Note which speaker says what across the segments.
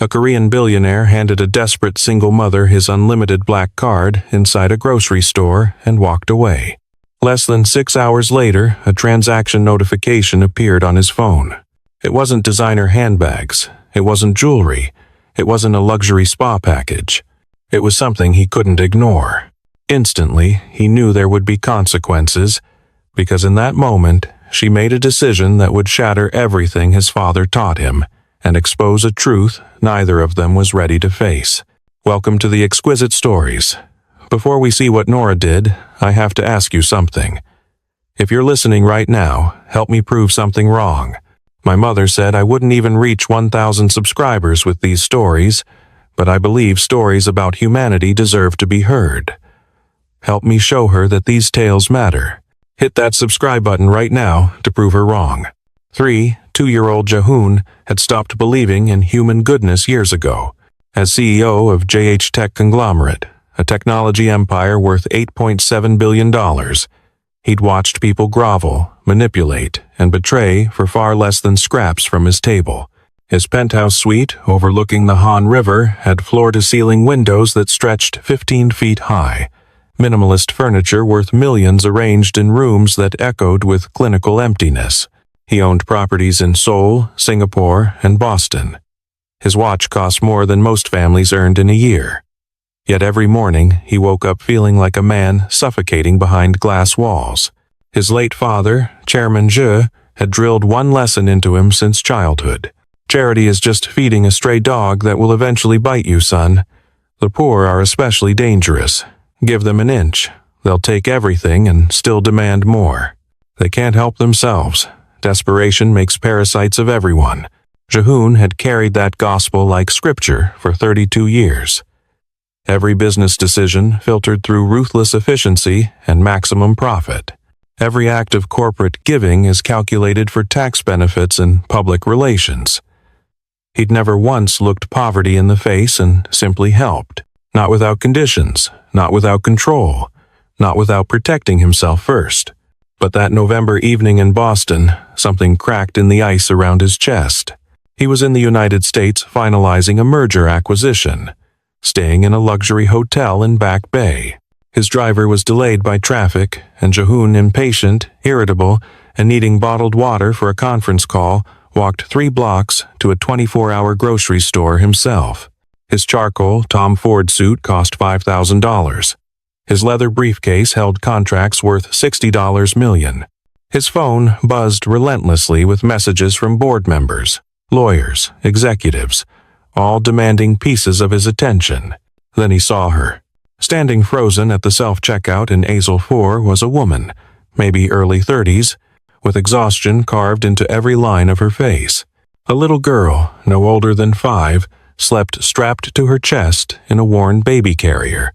Speaker 1: A Korean billionaire handed a desperate single mother his unlimited black card inside a grocery store and walked away. Less than 6 hours later, a transaction notification appeared on his phone. It wasn't designer handbags. It wasn't jewelry. It wasn't a luxury spa package. It was something he couldn't ignore. Instantly, he knew there would be consequences, because in that moment, she made a decision that would shatter everything his father taught him and expose a truth neither of them was ready to face. Welcome to the Exquisite Stories. Before we see what Nora did, I have to ask you something. If you're listening right now, help me prove something wrong. My mother said I wouldn't even reach 1,000 subscribers with these stories, but I believe stories about humanity deserve to be heard. Help me show her that these tales matter. Hit that subscribe button right now to prove her wrong. 2-year-old Jahoon had stopped believing in human goodness years ago. As CEO of JH Tech Conglomerate, a technology empire worth $8.7 billion, he'd watched people grovel, manipulate, and betray for far less than scraps from his table. His penthouse suite, overlooking the Han River, had floor-to-ceiling windows that stretched 15 feet high. Minimalist furniture worth millions arranged in rooms that echoed with clinical emptiness. He owned properties in Seoul, Singapore, and Boston. His watch cost more than most families earned in a year. Yet every morning, he woke up feeling like a man suffocating behind glass walls. His late father, Chairman Zhe, had drilled one lesson into him since childhood. Charity is just feeding a stray dog that will eventually bite you, son. The poor are especially dangerous. Give them an inch. They'll take everything and still demand more. They can't help themselves. Desperation makes parasites of everyone. Jahoon had carried that gospel like scripture for 32 years. Every business decision filtered through ruthless efficiency and maximum profit. Every act of corporate giving is calculated for tax benefits and public relations. He'd never once looked poverty in the face and simply helped. Not without conditions, not without control, not without protecting himself first. But that November evening in Boston, something cracked in the ice around his chest. He was in the United States finalizing a merger acquisition, staying in a luxury hotel in Back Bay. His driver was delayed by traffic, and Jahoon, impatient, irritable, and needing bottled water for a conference call, walked 3 blocks to a 24-hour grocery store himself. His charcoal Tom Ford suit cost $5,000. His leather briefcase held contracts worth $60 million. His phone buzzed relentlessly with messages from board members, lawyers, executives, all demanding pieces of his attention. Then he saw her. Standing frozen at the self-checkout in Aisle 4 was a woman, maybe early 30s, with exhaustion carved into every line of her face. A little girl, no older than 5, slept strapped to her chest in a worn baby carrier,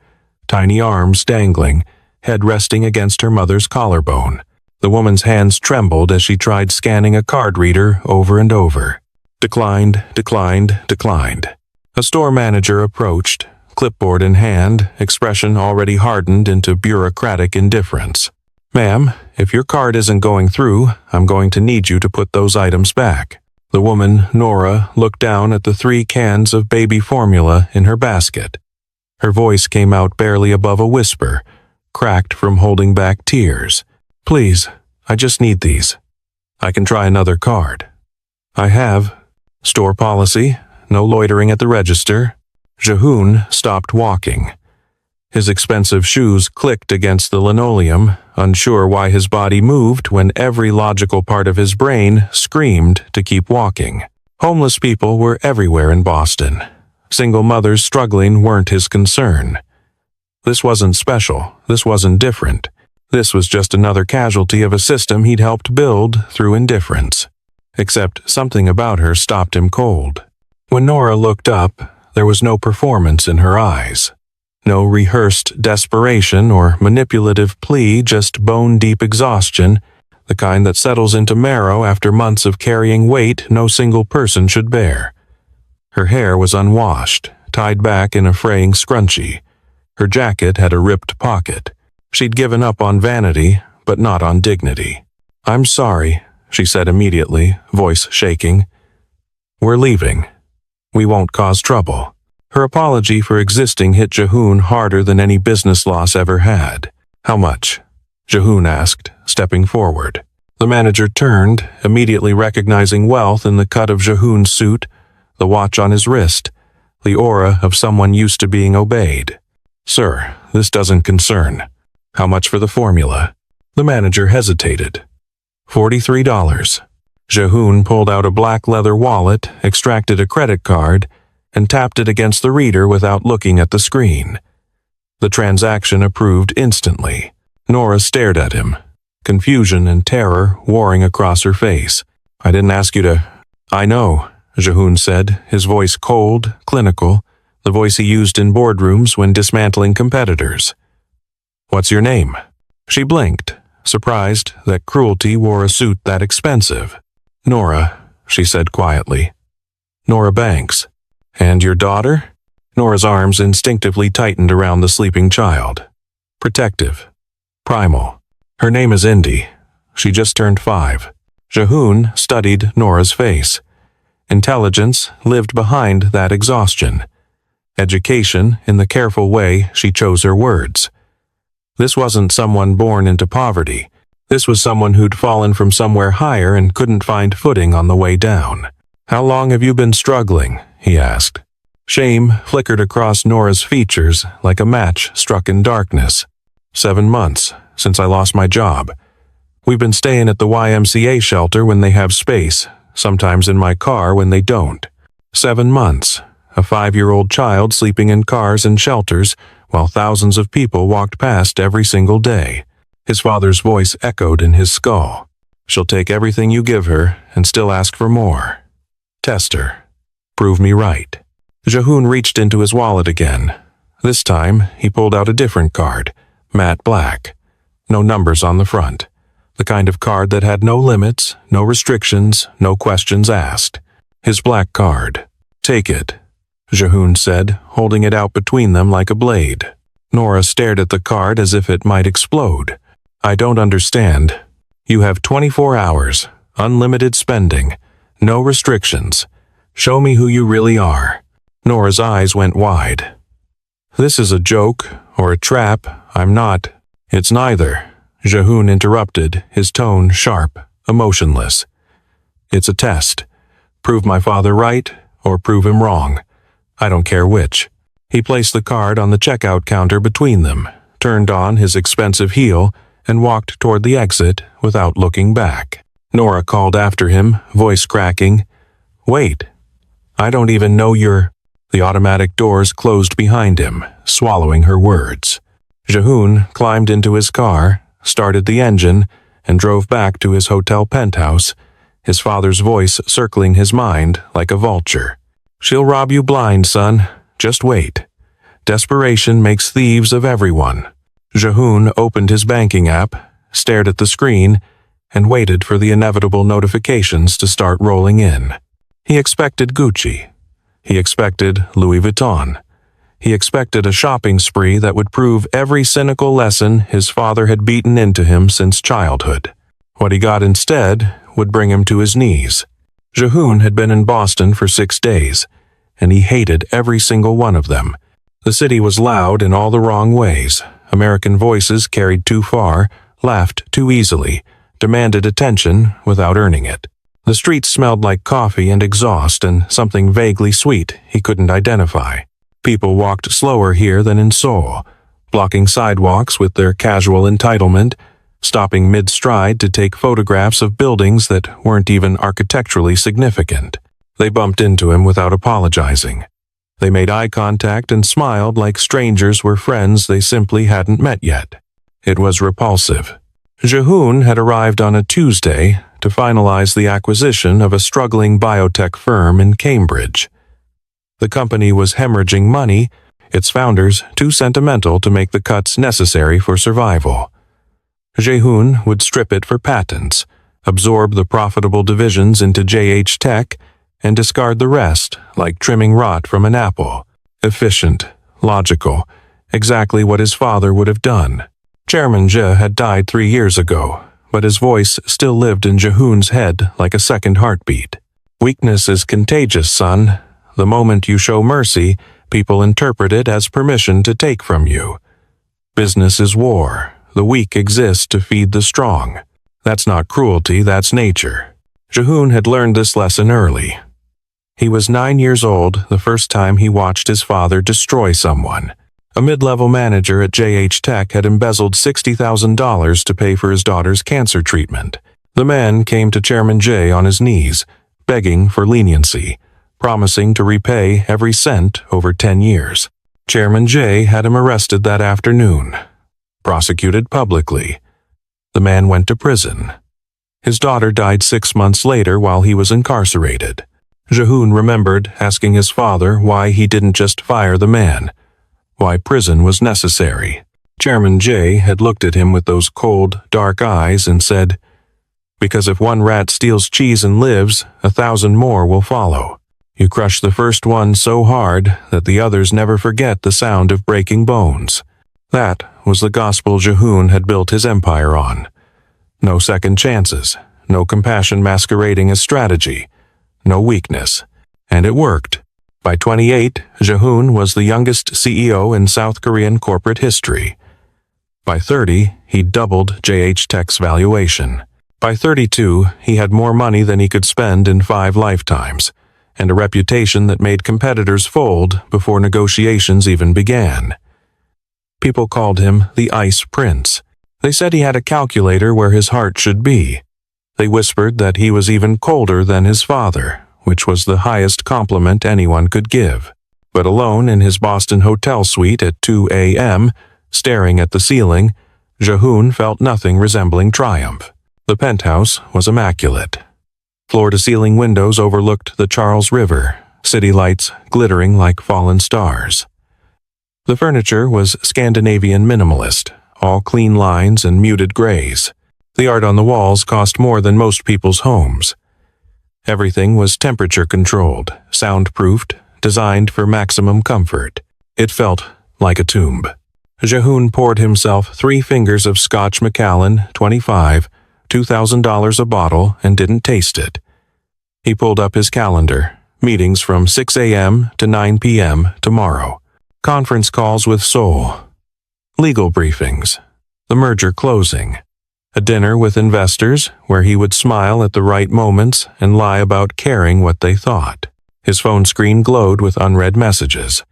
Speaker 1: tiny arms dangling, head resting against her mother's collarbone. The woman's hands trembled as she tried scanning a card reader over and over. Declined, declined, declined. A store manager approached, clipboard in hand, expression already hardened into bureaucratic indifference. "Ma'am, if your card isn't going through, I'm going to need you to put those items back." The woman, Nora, looked down at the 3 cans of baby formula in her basket. Her voice came out barely above a whisper, cracked from holding back tears. "Please, I just need these. I can try another card." "I have. Store policy, no loitering at the register." Jahoon stopped walking. His expensive shoes clicked against the linoleum, unsure why his body moved when every logical part of his brain screamed to keep walking. Homeless people were everywhere in Boston. Single mothers struggling weren't his concern. This wasn't special. This wasn't different. This was just another casualty of a system he'd helped build through indifference. Except something about her stopped him cold. When Nora looked up, there was no performance in her eyes. No rehearsed desperation or manipulative plea, just bone-deep exhaustion, the kind that settles into marrow after months of carrying weight no single person should bear. Her hair was unwashed, tied back in a fraying scrunchie. Her jacket had a ripped pocket. She'd given up on vanity, but not on dignity. "I'm sorry," she said immediately, voice shaking. "We're leaving." We won't cause trouble." Her apology for existing hit Jahoon harder than any business loss ever had. "How much?" Jahoon asked, stepping forward. The manager turned, immediately recognizing wealth in the cut of Jahoon's suit, the watch on his wrist, the aura of someone used to being obeyed. "Sir, this doesn't concern." "How much for the formula?" The manager hesitated. $43. Jahoon pulled out a black leather wallet, extracted a credit card, and tapped it against the reader without looking at the screen. The transaction approved instantly. Nora stared at him, confusion and terror warring across her face. "I didn't ask you to—" "I know," Jahoon said, his voice cold, clinical, the voice he used in boardrooms when dismantling competitors. "What's your name?" She blinked, surprised that cruelty wore a suit that expensive. "Nora," she said quietly. "Nora Banks. And your daughter?" Nora's arms instinctively tightened around the sleeping child. Protective. Primal. "Her name is Indy. She just turned 5. Jahoon studied Nora's face. Intelligence lived behind that exhaustion. Education in the careful way she chose her words. This wasn't someone born into poverty. This was someone who'd fallen from somewhere higher and couldn't find footing on the way down. "How long have you been struggling?" he asked. Shame flickered across Nora's features like a match struck in darkness. 7 months, since I lost my job. We've been staying at the YMCA shelter when they have space, sometimes in my car when they don't. 7 months, a 5-year-old child sleeping in cars and shelters while thousands of people walked past every single day. His father's voice echoed in his skull. "She'll take everything you give her and still ask for more. Test her. Prove me right." Jahoon reached into his wallet again. This time, he pulled out a different card, matte black. No numbers on the front. The kind of card that had no limits, no restrictions, no questions asked. His black card. "Take it," Jahoon said, holding it out between them like a blade. Nora stared at the card as if it might explode. "I don't understand. You have 24 hours, unlimited spending, no restrictions. Show me who you really are." Nora's eyes went wide. "This is a joke, or a trap. I'm not." "It's neither," Jahoon interrupted, his tone sharp, emotionless. "It's a test. Prove my father right, or prove him wrong. I don't care which." He placed the card on the checkout counter between them, turned on his expensive heel, and walked toward the exit without looking back. Nora called after him, voice cracking, "Wait. I don't even know you're—" The automatic doors closed behind him, swallowing her words. Jahoon climbed into his car, started the engine, and drove back to his hotel penthouse, his father's voice circling his mind like a vulture. "She'll rob you blind, son. Just wait. Desperation makes thieves of everyone." Jahoon opened his banking app, stared at the screen, and waited for the inevitable notifications to start rolling in. He expected Gucci. He expected Louis Vuitton. He expected a shopping spree that would prove every cynical lesson his father had beaten into him since childhood. What he got instead would bring him to his knees. Jahoon had been in Boston for 6 days, and he hated every single one of them. The city was loud in all the wrong ways. American voices carried too far, laughed too easily, demanded attention without earning it. The streets smelled like coffee and exhaust and something vaguely sweet he couldn't identify. People walked slower here than in Seoul, blocking sidewalks with their casual entitlement, stopping mid-stride to take photographs of buildings that weren't even architecturally significant. They bumped into him without apologizing. They made eye contact and smiled like strangers were friends they simply hadn't met yet. It was repulsive. Jahoon had arrived on a Tuesday to finalize the acquisition of a struggling biotech firm in Cambridge. The company was hemorrhaging money, its founders too sentimental to make the cuts necessary for survival. Jahoon would strip it for patents, absorb the profitable divisions into JH Tech, and discard the rest like trimming rot from an apple. Efficient, logical, exactly what his father would have done. Chairman Je had died 3 years ago, but his voice still lived in Jahoon's head like a second heartbeat. "Weakness is contagious, son. The moment you show mercy, people interpret it as permission to take from you. Business is war. The weak exist to feed the strong. That's not cruelty, that's nature. Jahoon had learned this lesson early. He was 9 years old the first time he watched his father destroy someone. A mid-level manager at JH Tech had embezzled $60,000 to pay for his daughter's cancer treatment. The man came to Chairman J on his knees, begging for leniency, promising to repay every cent over 10 years. Chairman J had him arrested that afternoon, prosecuted publicly. The man went to prison. His daughter died 6 months later while he was incarcerated. Jahoon remembered asking his father why he didn't just fire the man, why prison was necessary. Chairman J had looked at him with those cold, dark eyes and said, "Because if one rat steals cheese and lives, 1,000 more will follow. You crush the first one so hard that the others never forget the sound of breaking bones." That was the gospel Jahoon had built his empire on. No second chances, no compassion masquerading as strategy, no weakness. And it worked. By 28, Jahoon was the youngest CEO in South Korean corporate history. By 30, he doubled JH Tech's valuation. By 32, he had more money than he could spend in 5 lifetimes, and a reputation that made competitors fold before negotiations even began. People called him the Ice Prince. They said he had a calculator where his heart should be. They whispered that he was even colder than his father, which was the highest compliment anyone could give. But alone in his Boston hotel suite at 2 a.m., staring at the ceiling, Jahoon felt nothing resembling triumph. The penthouse was immaculate. Floor-to-ceiling windows overlooked the Charles River, city lights glittering like fallen stars. The furniture was Scandinavian minimalist, all clean lines and muted grays. The art on the walls cost more than most people's homes. Everything was temperature-controlled, soundproofed, designed for maximum comfort. It felt like a tomb. Jahoon poured himself 3 fingers of Scotch Macallan, 25, $2,000 a bottle, and didn't taste it. He pulled up his calendar. Meetings from 6 a.m. to 9 p.m. tomorrow. Conference calls with Seoul. Legal briefings. The merger closing. A dinner with investors where he would smile at the right moments and lie about caring what they thought. His phone screen glowed with unread messages.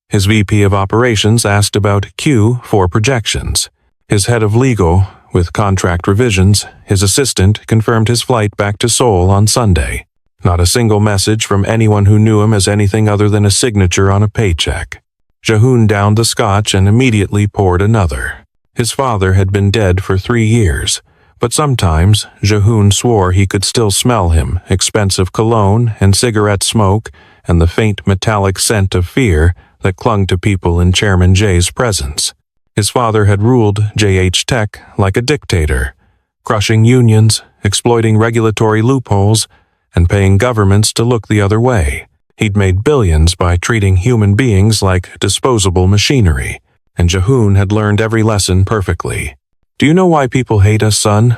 Speaker 1: His VP of Operations asked about Q4 projections. His head of legal, with contract revisions, his assistant confirmed his flight back to Seoul on Sunday. Not a single message from anyone who knew him as anything other than a signature on a paycheck. Jahoon downed the scotch and immediately poured another. His father had been dead for 3 years, but sometimes Jahoon swore he could still smell him, expensive cologne and cigarette smoke and the faint metallic scent of fear that clung to people in Chairman J's presence. His father had ruled JH Tech like a dictator, crushing unions, exploiting regulatory loopholes, and paying governments to look the other way. He'd made billions by treating human beings like disposable machinery, and Jahoon had learned every lesson perfectly. "Do you know why people hate us, son?"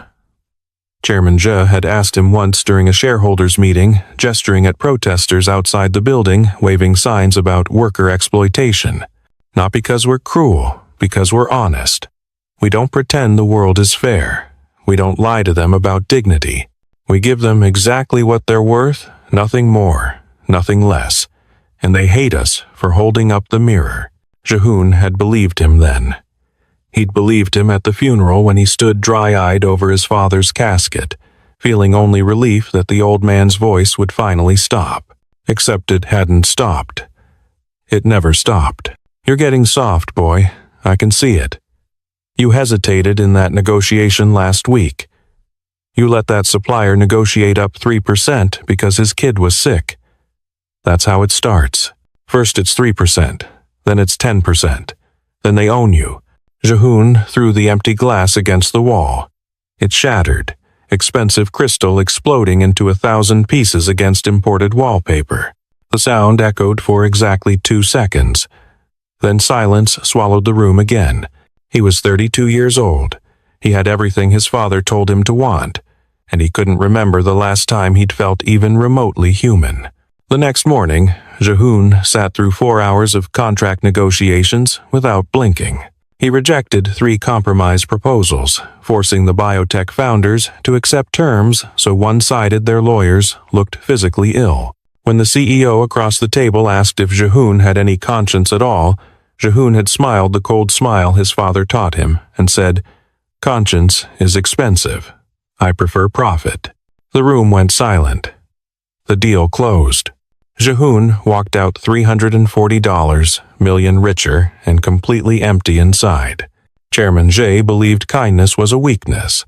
Speaker 1: Chairman Je had asked him once during a shareholders' meeting, gesturing at protesters outside the building, waving signs about worker exploitation. "Not because we're cruel, because we're honest. We don't pretend the world is fair. We don't lie to them about dignity. We give them exactly what they're worth, nothing more, nothing less. And they hate us for holding up the mirror." Jahoon had believed him then. He'd believed him at the funeral when he stood dry-eyed over his father's casket, feeling only relief that the old man's voice would finally stop. Except it hadn't stopped. It never stopped. "You're getting soft, boy. I can see it. You hesitated in that negotiation last week. You let that supplier negotiate up 3% because his kid was sick. That's how it starts. First it's 3%, then it's 10%. Then they own you." Jahoon threw the empty glass against the wall. It shattered, expensive crystal exploding into 1,000 pieces against imported wallpaper. The sound echoed for exactly 2 seconds. Then silence swallowed the room again. He was 32 years old. He had everything his father told him to want, and he couldn't remember the last time he'd felt even remotely human. The next morning, Jahoon sat through 4 hours of contract negotiations without blinking. He rejected 3 compromise proposals, forcing the biotech founders to accept terms so one-sided their lawyers looked physically ill. When the CEO across the table asked if Jahoon had any conscience at all, Jahoon had smiled the cold smile his father taught him and said, "Conscience is expensive. I prefer profit." The room went silent. The deal closed. Jahoon walked out $340 million richer and completely empty inside. Chairman Jay believed kindness was a weakness.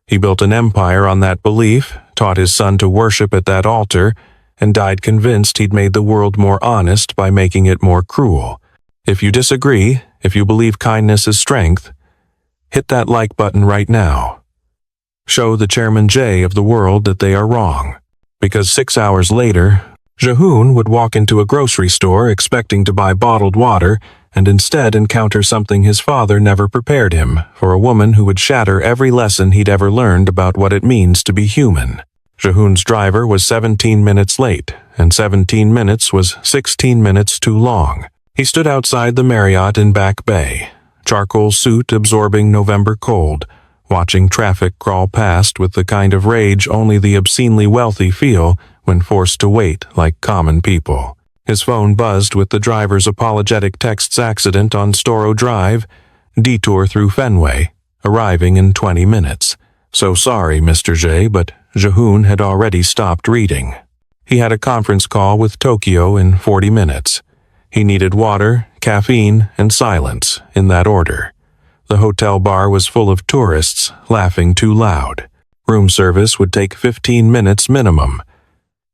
Speaker 1: He built an empire on that belief, taught his son to worship at that altar, and died convinced he'd made the world more honest by making it more cruel. If you disagree, if you believe kindness is strength, hit that like button right now. Show the Chairman Jay of the world that they are wrong. Because 6 hours later, Jahoon would walk into a grocery store expecting to buy bottled water and instead encounter something his father never prepared him for, a woman who would shatter every lesson he'd ever learned about what it means to be human. Jahoon's driver was 17 minutes late, and 17 minutes was 16 minutes too long. He stood outside the Marriott in Back Bay, charcoal suit absorbing November cold, watching traffic crawl past with the kind of rage only the obscenely wealthy feel when forced to wait like common people. His phone buzzed with the driver's apologetic texts: accident on Storrow Drive, detour through Fenway, arriving in 20 minutes. So sorry, Mr. J, but Jahoon had already stopped reading. He had a conference call with Tokyo in 40 minutes. He needed water, caffeine, and silence, in that order. The hotel bar was full of tourists, laughing too loud. Room service would take 15 minutes minimum.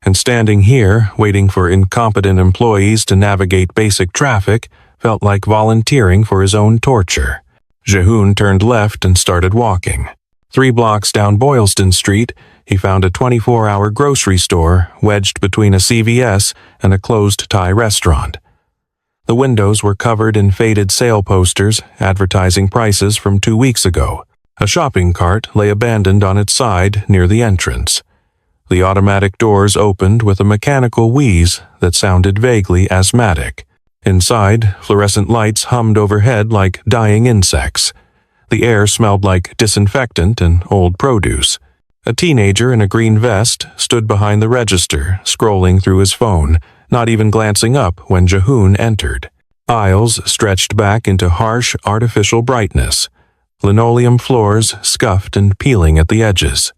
Speaker 1: And standing here, waiting for incompetent employees to navigate basic traffic, felt like volunteering for his own torture. Jahoon turned left and started walking. 3 blocks down Boylston Street, he found a 24-hour grocery store wedged between a CVS and a closed Thai restaurant. The windows were covered in faded sale posters advertising prices from 2 weeks ago. A shopping cart lay abandoned on its side near the entrance. The automatic doors opened with a mechanical wheeze that sounded vaguely asthmatic. Inside, fluorescent lights hummed overhead like dying insects. The air smelled like disinfectant and old produce. A teenager in a green vest stood behind the register, scrolling through his phone, not even glancing up when Jahoon entered. Aisles stretched back into harsh, artificial brightness. Linoleum floors scuffed and peeling at the edges.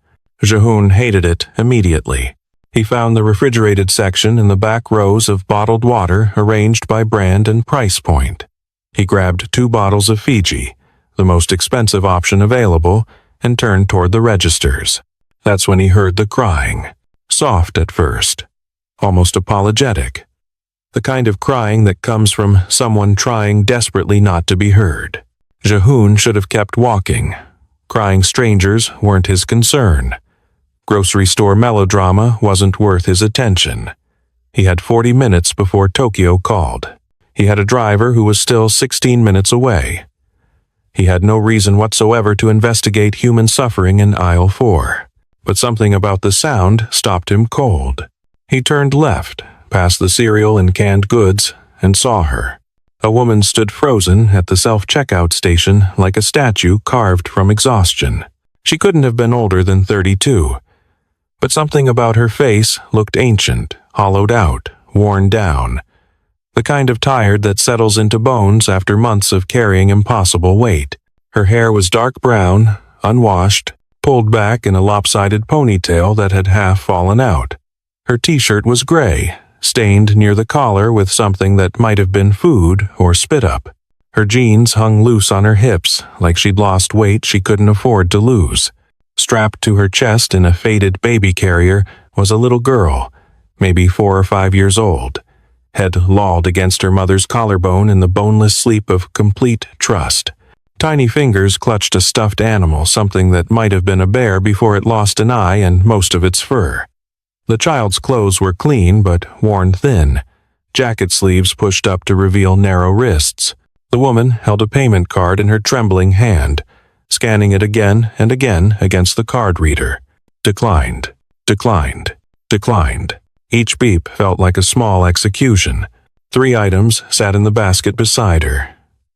Speaker 1: Jahoon hated it immediately. He found the refrigerated section in the back rows of bottled water arranged by brand and price point. He grabbed 2 bottles of Fiji, the most expensive option available, and turned toward the registers. That's when he heard the crying. Soft at first, almost apologetic. The kind of crying that comes from someone trying desperately not to be heard. Jahoon should have kept walking. Crying strangers weren't his concern. Grocery store melodrama wasn't worth his attention. He had 40 minutes before Tokyo called. He had a driver who was still 16 minutes away. He had no reason whatsoever to investigate human suffering in aisle 4. But something about the sound stopped him cold. He turned left, past the cereal and canned goods, and saw her. A woman stood frozen at the self-checkout station like a statue carved from exhaustion. She couldn't have been older than 32. But something about her face looked ancient, hollowed out, worn down. The kind of tired that settles into bones after months of carrying impossible weight. Her hair was dark brown, unwashed, pulled back in a lopsided ponytail that had half fallen out. Her t-shirt was gray, stained near the collar with something that might have been food or spit up. Her jeans hung loose on her hips, like she'd lost weight she couldn't afford to lose. Strapped to her chest in a faded baby carrier was a little girl, maybe 4 or 5 years old, head lolled against her mother's collarbone in the boneless sleep of complete trust. Tiny fingers clutched a stuffed animal, something that might have been a bear before it lost an eye and most of its fur. The child's clothes were clean but worn thin, jacket sleeves pushed up to reveal narrow wrists. The woman held a payment card in her trembling hand, scanning it again and again against the card reader. Declined, declined, declined. Each beep felt like a small execution. 3 items sat in the basket beside her.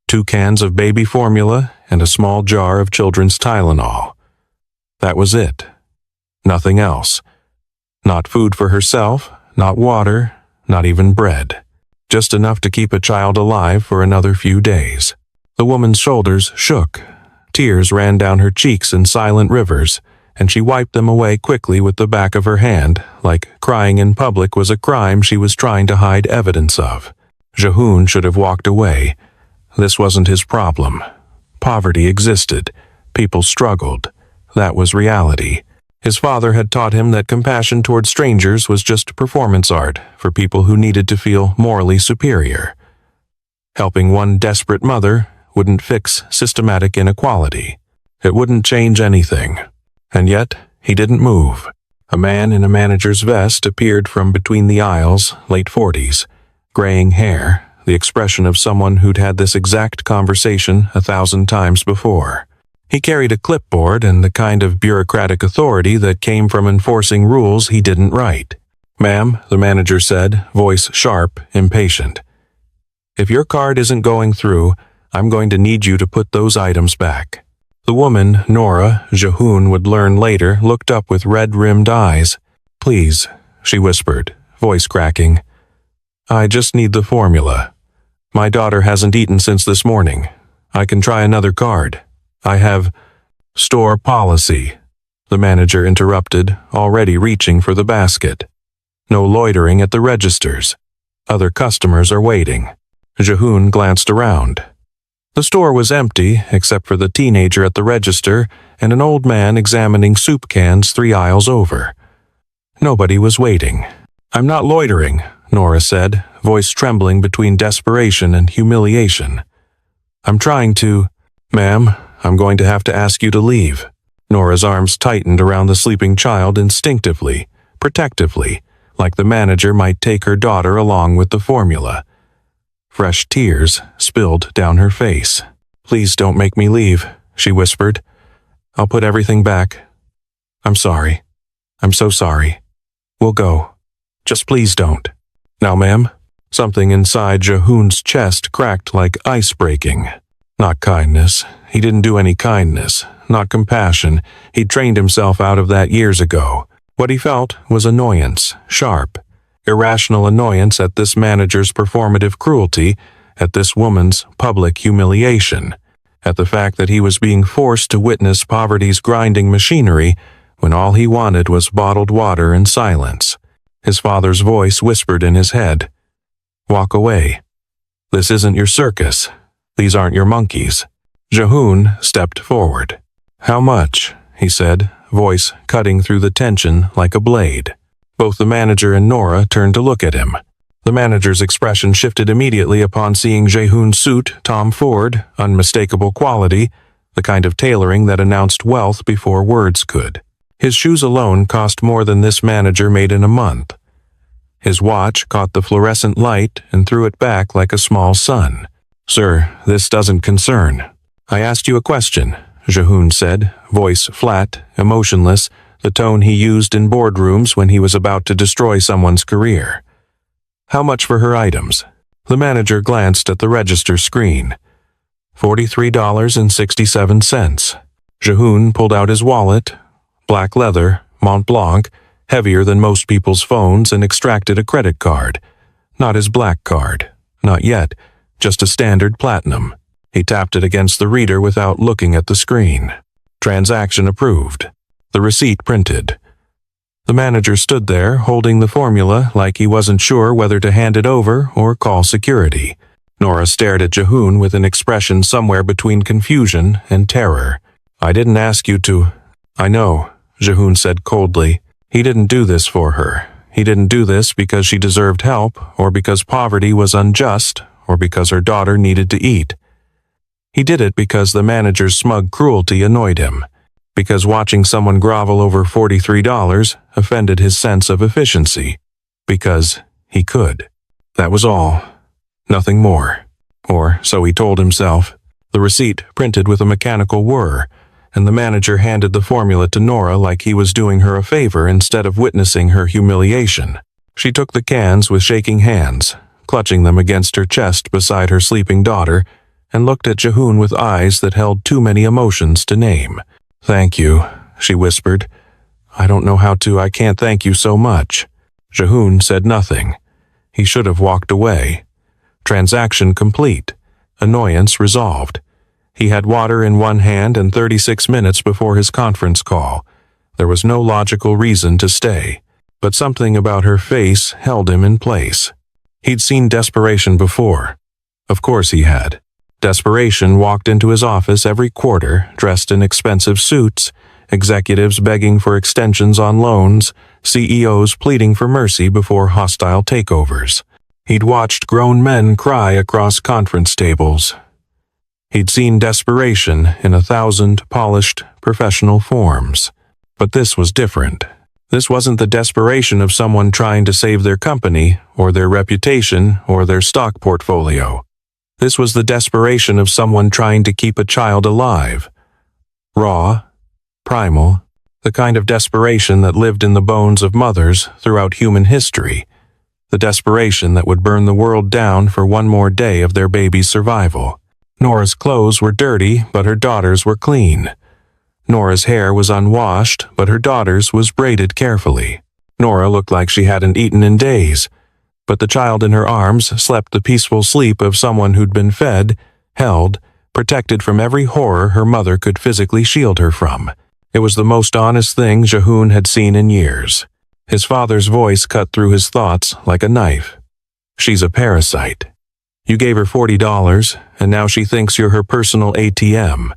Speaker 1: 2 cans of baby formula and a small jar of children's Tylenol. That was it. Nothing else. Not food for herself, not water, not even bread. Just enough to keep a child alive for another few days. The woman's shoulders shook. Tears ran down her cheeks in silent rivers, and she wiped them away quickly with the back of her hand, like crying in public was a crime she was trying to hide evidence of. Jahoon should have walked away. This wasn't his problem. Poverty existed. People struggled. That was reality. His father had taught him that compassion toward strangers was just performance art for people who needed to feel morally superior. Helping one desperate mother wouldn't fix systematic inequality. It wouldn't change anything. And yet, he didn't move. A man in a manager's vest appeared from between the aisles, late 40s. Graying hair, the expression of someone who'd had this exact conversation 1,000 times before. He carried a clipboard and the kind of bureaucratic authority that came from enforcing rules he didn't write. "Ma'am," the manager said, voice sharp, impatient. "If your card isn't going through, I'm going to need you to put those items back." The woman, Nora, Jahoon would learn later, looked up with red-rimmed eyes. "Please," she whispered, voice cracking. "I just need the formula. My daughter hasn't eaten since this morning. I can try another card. I have—" "Store policy," the manager interrupted, already reaching for the basket. "No loitering at the registers. Other customers are waiting." Jahoon glanced around. The store was empty, except for the teenager at the register and an old man examining soup cans 3 aisles over. Nobody was waiting. "I'm not loitering," Nora said, voice trembling between desperation and humiliation. "I'm trying to—" "Ma'am, I'm going to have to ask you to leave." Nora's arms tightened around the sleeping child instinctively, protectively, like the manager might take her daughter along with the formula. Fresh tears spilled down her face. "Please don't make me leave," she whispered. "I'll put everything back. I'm sorry. I'm so sorry. We'll go. Just please don't." "Now, ma'am." Something inside Jahoon's chest cracked like ice breaking. Not kindness. He didn't do any kindness. Not compassion. He'd trained himself out of that years ago. What he felt was annoyance, sharp, irrational annoyance at this manager's performative cruelty, at this woman's public humiliation, at the fact that he was being forced to witness poverty's grinding machinery when all he wanted was bottled water and silence. His father's voice whispered in his head, "Walk away. This isn't your circus. These aren't your monkeys." Jahoon stepped forward. "How much?" he said, voice cutting through the tension like a blade. Both the manager and Nora turned to look at him. The manager's expression shifted immediately upon seeing Jahoon's suit, Tom Ford, unmistakable quality, the kind of tailoring that announced wealth before words could. His shoes alone cost more than this manager made in a month. His watch caught the fluorescent light and threw it back like a small sun. "Sir, this doesn't concern." "I asked you a question," Jahoon said, voice flat, emotionless, the tone he used in boardrooms when he was about to destroy someone's career. "How much for her items?" The manager glanced at the register screen. $43.67. Jahoon pulled out his wallet, black leather, Mont Blanc, heavier than most people's phones, and extracted a credit card. Not his black card. Not yet. Just a standard platinum. He tapped it against the reader without looking at the screen. Transaction approved. The receipt printed. The manager stood there, holding the formula like he wasn't sure whether to hand it over or call security. Nora stared at Jahoon with an expression somewhere between confusion and terror. "I didn't ask you to—" "I know," Jahoon said coldly. He didn't do this for her. He didn't do this because she deserved help, or because poverty was unjust, or because her daughter needed to eat. He did it because the manager's smug cruelty annoyed him, because watching someone grovel over $43 offended his sense of efficiency, because he could. That was all. Nothing more. Or so he told himself. The receipt printed with a mechanical whir, and the manager handed the formula to Nora like he was doing her a favor instead of witnessing her humiliation. She took the cans with shaking hands, clutching them against her chest beside her sleeping daughter, and looked at Jahoon with eyes that held too many emotions to name. "Thank you," she whispered. "I don't know how to. I can't thank you so much." Jahoon said nothing. He should have walked away. Transaction complete. Annoyance resolved. He had water in one hand and 36 minutes before his conference call. There was no logical reason to stay, but something about her face held him in place. He'd seen desperation before. Of course he had. Desperation walked into his office every quarter, dressed in expensive suits, executives begging for extensions on loans, CEOs pleading for mercy before hostile takeovers. He'd watched grown men cry across conference tables. He'd seen desperation in 1,000 polished, professional forms. But this was different. This wasn't the desperation of someone trying to save their company, or their reputation, or their stock portfolio. This was the desperation of someone trying to keep a child alive. Raw, primal, the kind of desperation that lived in the bones of mothers throughout human history. The desperation that would burn the world down for one more day of their baby's survival. Nora's clothes were dirty, but her daughter's were clean. Nora's hair was unwashed, but her daughter's was braided carefully. Nora looked like she hadn't eaten in days, but the child in her arms slept the peaceful sleep of someone who'd been fed, held, protected from every horror her mother could physically shield her from. It was the most honest thing Jahoon had seen in years. His father's voice cut through his thoughts like a knife. "She's a parasite. You gave her $40, and now she thinks you're her personal ATM.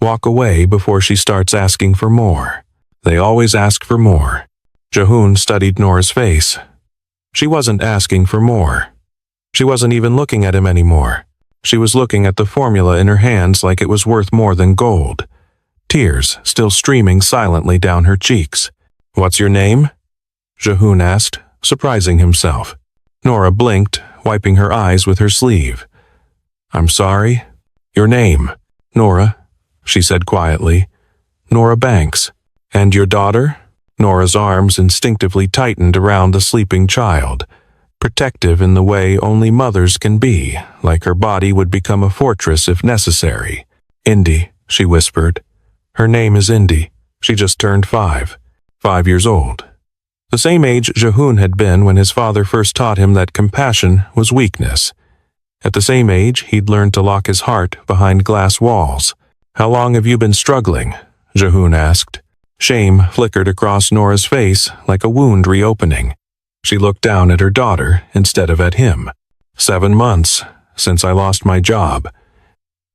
Speaker 1: Walk away before she starts asking for more. They always ask for more." Jahoon studied Nora's face. She wasn't asking for more. She wasn't even looking at him anymore. She was looking at the formula in her hands like it was worth more than gold. Tears still streaming silently down her cheeks. "What's your name?" Jahoon asked, surprising himself. Nora blinked, wiping her eyes with her sleeve. "I'm sorry? Your name?" "Nora," she said quietly. "Nora Banks. And your daughter?" Nora's arms instinctively tightened around the sleeping child, protective in the way only mothers can be, like her body would become a fortress if necessary. "Indy," she whispered. "Her name is Indy. She just turned 5. 5 years old." The same age Jahoon had been when his father first taught him that compassion was weakness. At the same age, he'd learned to lock his heart behind glass walls. "How long have you been struggling?" Jahoon asked. Shame flickered across Nora's face like a wound reopening. She looked down at her daughter instead of at him. 7 months, since I lost my job.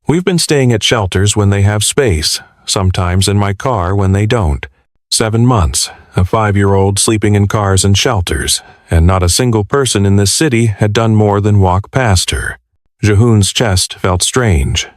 Speaker 1: We've been staying at shelters when they have space, sometimes in my car when they don't. 7 months, a 5-year-old sleeping in cars and shelters, and not a single person in this city had done more than walk past her. Jahoon's chest felt strange.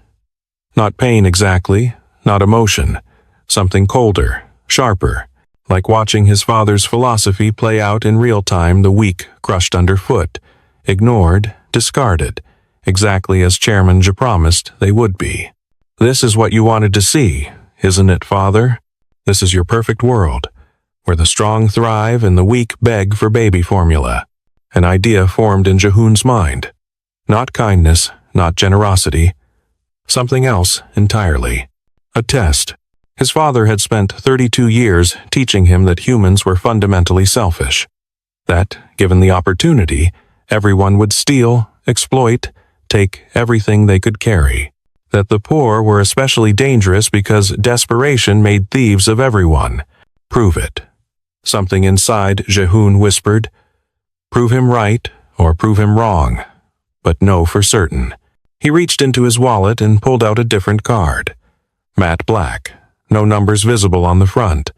Speaker 1: Not pain exactly, not emotion. Something colder, sharper, like watching his father's philosophy play out in real time, the weak crushed underfoot, ignored, discarded, exactly as Chairman Ja promised they would be. "This is what you wanted to see, isn't it, Father? This is your perfect world, where the strong thrive and the weak beg for baby formula." An idea formed in Jahoon's mind. Not kindness, not generosity. Something else entirely. A test. His father had spent 32 years teaching him that humans were fundamentally selfish. That, given the opportunity, everyone would steal, exploit, take everything they could carry. That the poor were especially dangerous because desperation made thieves of everyone. Prove it. Something inside Jahoon whispered. Prove him right or prove him wrong, but know for certain. He reached into his wallet and pulled out a different card. Matte black. No numbers visible on the front.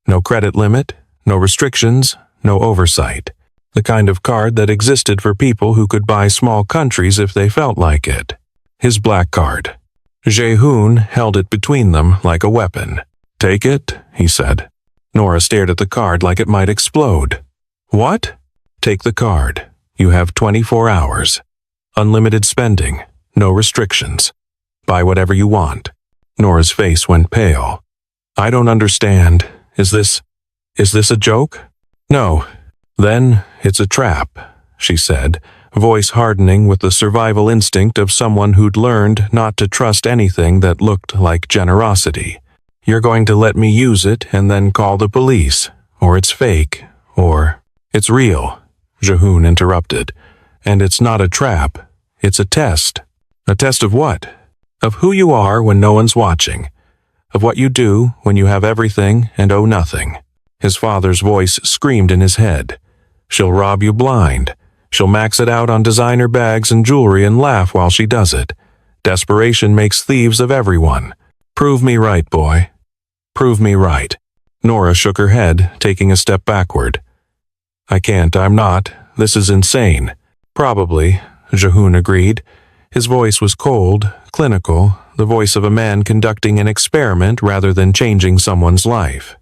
Speaker 1: No credit limit, no restrictions, no oversight. The kind of card that existed for people who could buy small countries if they felt like it. His black card. Jahoon held it between them like a weapon. "Take it," he said. Nora stared at the card like it might explode. "What?" "Take the card. You have 24 hours. Unlimited spending. No restrictions. Buy whatever you want." Nora's face went pale. "I don't understand. Is this a joke?" "No. Then it's a trap, she said, voice hardening with the survival instinct of someone who'd learned not to trust anything that looked like generosity. You're going to let me use it and then call the police, or it's fake, or it's real, Jehoon interrupted. And it's not a trap, it's a test. A test of what? Of who you are when no one's watching. Of what you do when you have everything and owe nothing. His father's voice screamed in his head. She'll rob you blind. She'll max it out on designer bags and jewelry and laugh while she does it. Desperation makes thieves of everyone. Prove me right, boy. Prove me right. Nora shook her head, taking a step backward. I can't, I'm not. This is insane. Probably, Jehoon agreed. His voice was cold, clinical, the voice of a man conducting an experiment rather than changing someone's life.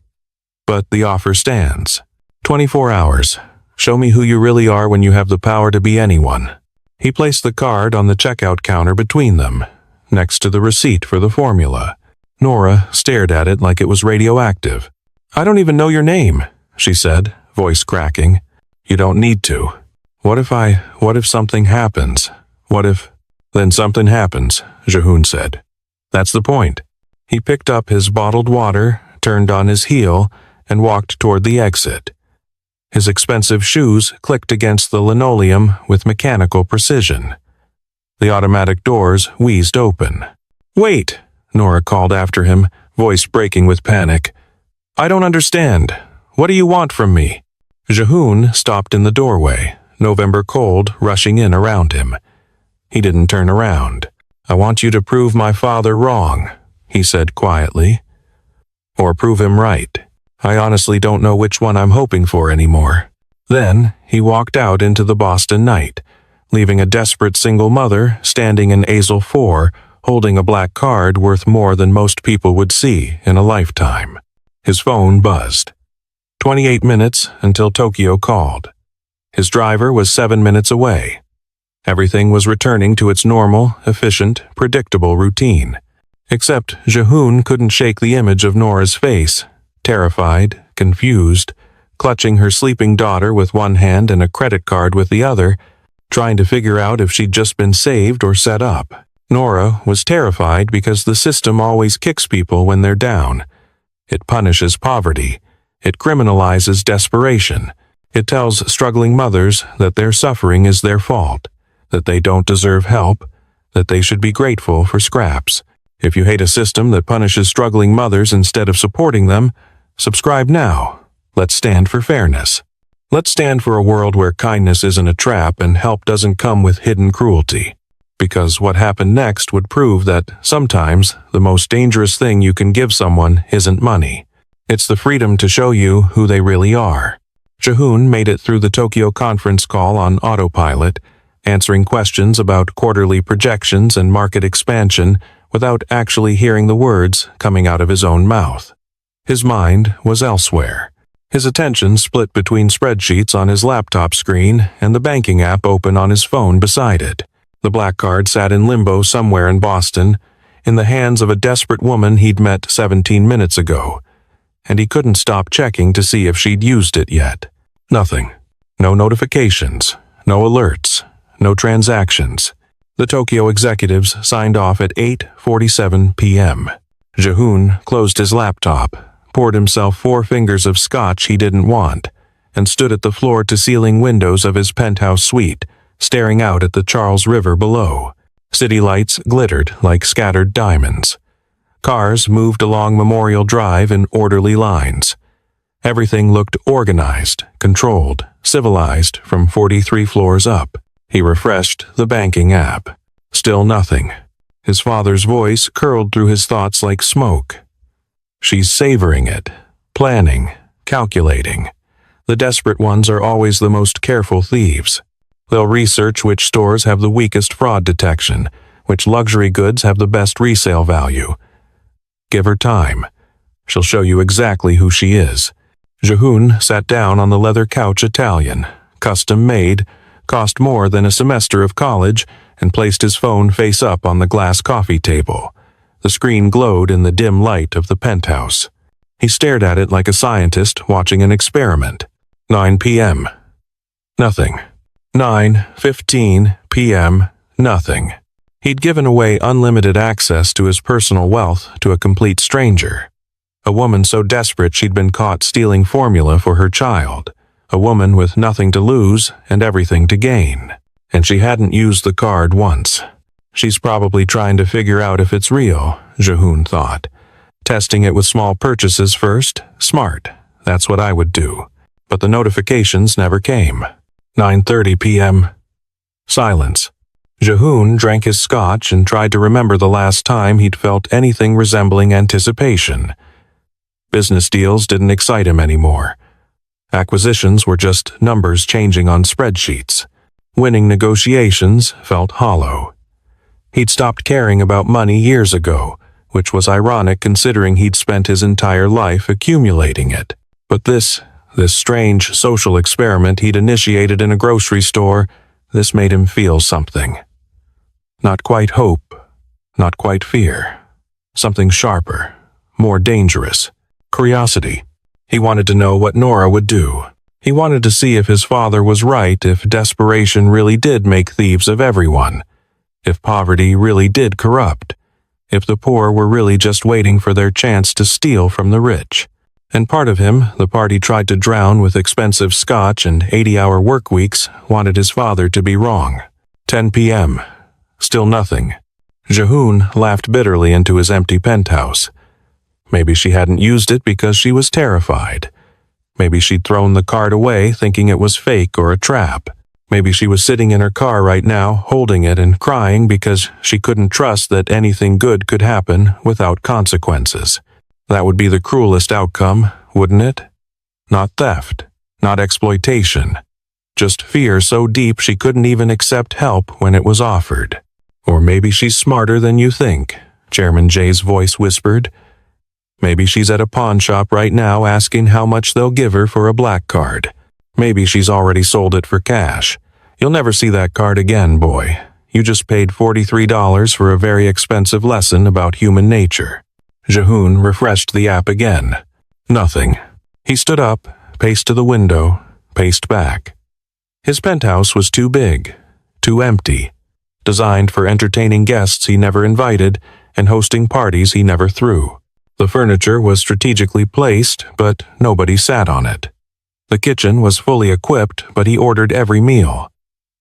Speaker 1: But the offer stands. 24 hours. Show me who you really are when you have the power to be anyone. He placed the card on the checkout counter between them, next to the receipt for the formula. Nora stared at it like it was radioactive. I don't even know your name, she said, voice cracking. You don't need to. What if something happens? Then something happens, Jehoon said. That's the point. He picked up his bottled water, turned on his heel, and walked toward the exit. His expensive shoes clicked against the linoleum with mechanical precision. The automatic doors wheezed open. Wait, Nora called after him, voice breaking with panic. I don't understand. What do you want from me? Jehoon stopped in the doorway, November cold rushing in around him. He didn't turn around. I want you to prove my father wrong, he said quietly. Or prove him right. I honestly don't know which one I'm hoping for anymore. Then he walked out into the Boston night, leaving a desperate single mother standing in aisle 4, holding a black card worth more than most people would see in a lifetime. His phone buzzed. 28 minutes until Tokyo called. His driver was 7 minutes away. Everything was returning to its normal, efficient, predictable routine. Except Jehoon couldn't shake the image of Nora's face, terrified, confused, clutching her sleeping daughter with one hand and a credit card with the other, trying to figure out if she'd just been saved or set up. Nora was terrified because the system always kicks people when they're down. It punishes poverty. It criminalizes desperation. It tells struggling mothers that their suffering is their fault, that they don't deserve help, that they should be grateful for scraps. If you hate a system that punishes struggling mothers instead of supporting them, subscribe now. Let's stand for fairness. Let's stand for a world where kindness isn't a trap and help doesn't come with hidden cruelty. Because what happened next would prove that sometimes the most dangerous thing you can give someone isn't money. It's the freedom to show you who they really are. Jehoon made it through the Tokyo conference call on autopilot, answering questions about quarterly projections and market expansion without actually hearing the words coming out of his own mouth. His mind was elsewhere. His attention split between spreadsheets on his laptop screen and the banking app open on his phone beside it. The black card sat in limbo somewhere in Boston, in the hands of a desperate woman he'd met 17 minutes ago, and he couldn't stop checking to see if she'd used it yet. Nothing. No notifications, no alerts, no transactions. The Tokyo executives signed off at 8:47 p.m. Jehoon closed his laptop, poured himself 4 fingers of scotch he didn't want, and stood at the floor-to-ceiling windows of his penthouse suite, staring out at the Charles River below. City lights glittered like scattered diamonds. Cars moved along Memorial Drive in orderly lines. Everything looked organized, controlled, civilized from 43 floors up. He refreshed the banking app. Still nothing. His father's voice curled through his thoughts like smoke. She's savoring it, planning, calculating. The desperate ones are always the most careful thieves. They'll research which stores have the weakest fraud detection, which luxury goods have the best resale value. Give her time. She'll show you exactly who she is. Jehoon sat down on the leather couch Italian, custom-made, cost more than a semester of college, and placed his phone face up on the glass coffee table. The screen glowed in the dim light of the penthouse. He stared at it like a scientist watching an experiment. 9 p.m. Nothing. 9:15 p.m. Nothing. He'd given away unlimited access to his personal wealth to a complete stranger. A woman so desperate she'd been caught stealing formula for her child. A woman with nothing to lose and everything to gain. And she hadn't used the card once. She's probably trying to figure out if it's real, Jahoon thought. Testing it with small purchases first? Smart. That's what I would do. But the notifications never came. 9:30 p.m. Silence. Jahoon drank his scotch and tried to remember the last time he'd felt anything resembling anticipation. Business deals didn't excite him anymore. Acquisitions were just numbers changing on spreadsheets. Winning negotiations felt hollow. He'd stopped caring about money years ago, which was ironic considering he'd spent his entire life accumulating it. But this strange social experiment he'd initiated in a grocery store, this made him feel something. Not quite hope, not quite fear. Something sharper, more dangerous. Curiosity. He wanted to know what Nora would do. He wanted to see if his father was right, if desperation really did make thieves of everyone, if poverty really did corrupt, if the poor were really just waiting for their chance to steal from the rich. And part of him, the part he tried to drown with expensive scotch and 80-hour work weeks, wanted his father to be wrong. 10 p.m. Still nothing. Jahoon laughed bitterly into his empty penthouse. Maybe she hadn't used it because she was terrified. Maybe she'd thrown the card away thinking it was fake or a trap. Maybe she was sitting in her car right now, holding it and crying because she couldn't trust that anything good could happen without consequences. That would be the cruelest outcome, wouldn't it? Not theft, not exploitation. Just fear so deep she couldn't even accept help when it was offered. Or maybe she's smarter than you think, Chairman Jay's voice whispered. Maybe she's at a pawn shop right now asking how much they'll give her for a black card. Maybe she's already sold it for cash. You'll never see that card again, boy. You just paid $43 for a very expensive lesson about human nature. Jahoon refreshed the app again. Nothing. He stood up, paced to the window, paced back. His penthouse was too big, too empty, designed for entertaining guests he never invited and hosting parties he never threw. The furniture was strategically placed, but nobody sat on it. The kitchen was fully equipped, but he ordered every meal.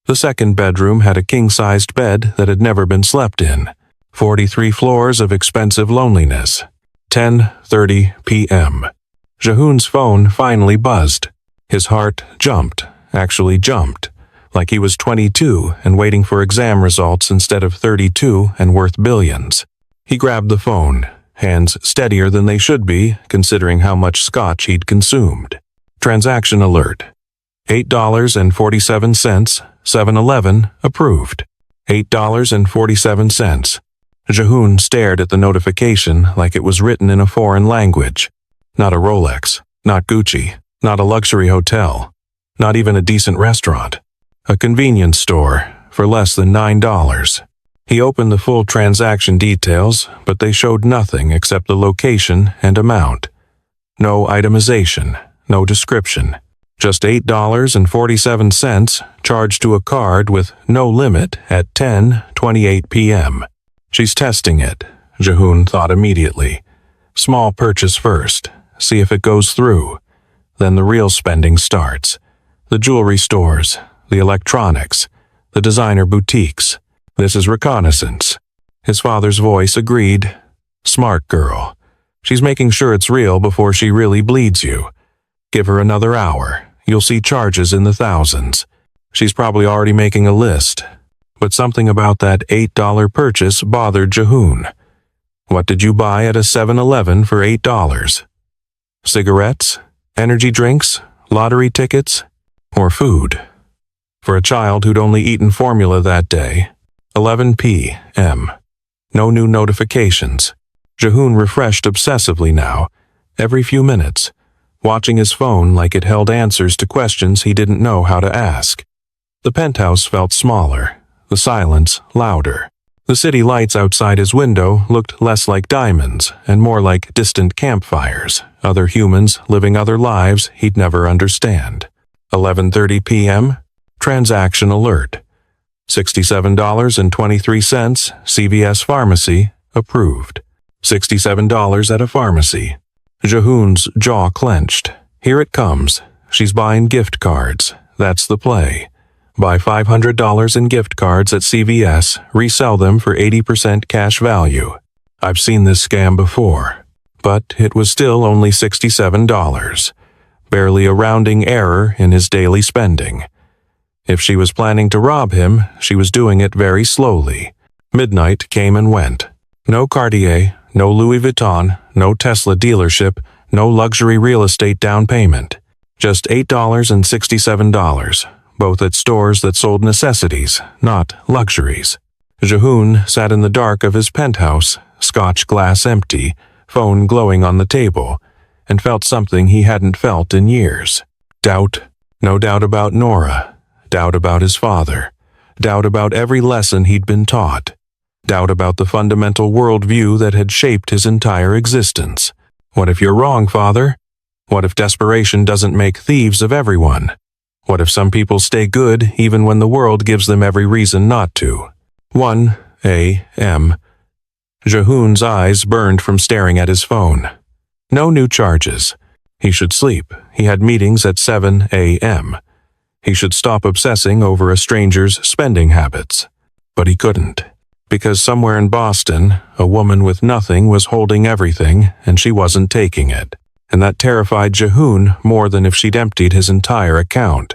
Speaker 1: The second bedroom had a king-sized bed that had never been slept in. 43 floors of expensive loneliness. 10:30 p.m. Jahoon's phone finally buzzed. His heart jumped, actually jumped, like he was 22 and waiting for exam results instead of 32 and worth billions. He grabbed the phone, hands steadier than they should be, considering how much scotch he'd consumed. Transaction alert. $8.47, 7-Eleven, approved. $8.47. Jahoon stared at the notification like it was written in a foreign language. Not a Rolex, not Gucci, not a luxury hotel, not even a decent restaurant. A convenience store for less than $9. He opened the full transaction details, but they showed nothing except the location and amount. No itemization, no description. Just $8.47 charged to a card with no limit at 10:28 p.m. She's testing it, Jahoon thought immediately. Small purchase first, see if it goes through. Then the real spending starts. The jewelry stores, the electronics, the designer boutiques. This is reconnaissance. His father's voice agreed. Smart girl. She's making sure it's real before she really bleeds you. Give her another hour. You'll see charges in the thousands. She's probably already making a list. But something about that $8 purchase bothered Jahoon. What did you buy at a 7-Eleven for $8? Cigarettes? Energy drinks? Lottery tickets? Or food? For a child who'd only eaten formula that day. 11 p.m. No new notifications. Jahoon refreshed obsessively now, every few minutes, watching his phone like it held answers to questions he didn't know how to ask. The penthouse felt smaller, the silence louder. The city lights outside his window looked less like diamonds and more like distant campfires, other humans living other lives he'd never understand. 11:30 p.m. Transaction alert. $67.23, CVS Pharmacy, approved. $67 at a pharmacy. Jahoon's jaw clenched. Here it comes. She's buying gift cards. That's the play. Buy $500 in gift cards at CVS, resell them for 80% cash value. I've seen this scam before, but it was still only $67. Barely a rounding error in his daily spending. If she was planning to rob him, she was doing it very slowly. Midnight came and went. No Cartier, no Louis Vuitton, no Tesla dealership, no luxury real estate down payment. Just $8.67, both at stores that sold necessities, not luxuries. Jahoon sat in the dark of his penthouse, Scotch glass empty, phone glowing on the table, and felt something he hadn't felt in years. Doubt. No doubt about Nora. Doubt about his father. Doubt about every lesson he'd been taught. Doubt about the fundamental worldview that had shaped his entire existence. What if you're wrong, Father? What if desperation doesn't make thieves of everyone? What if some people stay good even when the world gives them every reason not to? 1 a.m. Jahoon's eyes burned from staring at his phone. No new charges. He should sleep. He had meetings at 7 a.m. He should stop obsessing over a stranger's spending habits. But he couldn't. Because somewhere in Boston, a woman with nothing was holding everything, and she wasn't taking it. And that terrified Jahoon more than if she'd emptied his entire account.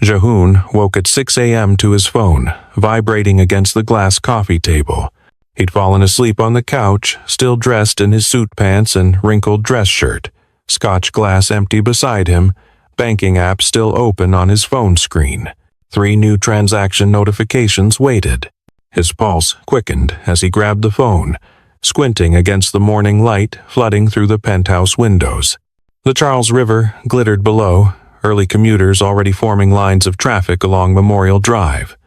Speaker 1: Jahoon woke at 6 a.m. to his phone, vibrating against the glass coffee table. He'd fallen asleep on the couch, still dressed in his suit pants and wrinkled dress shirt. Scotch glass empty beside him, banking app still open on his phone screen. 3 new transaction notifications waited. His pulse quickened as he grabbed the phone, squinting against the morning light flooding through the penthouse windows. The Charles River glittered below, early commuters already forming lines of traffic along Memorial Drive.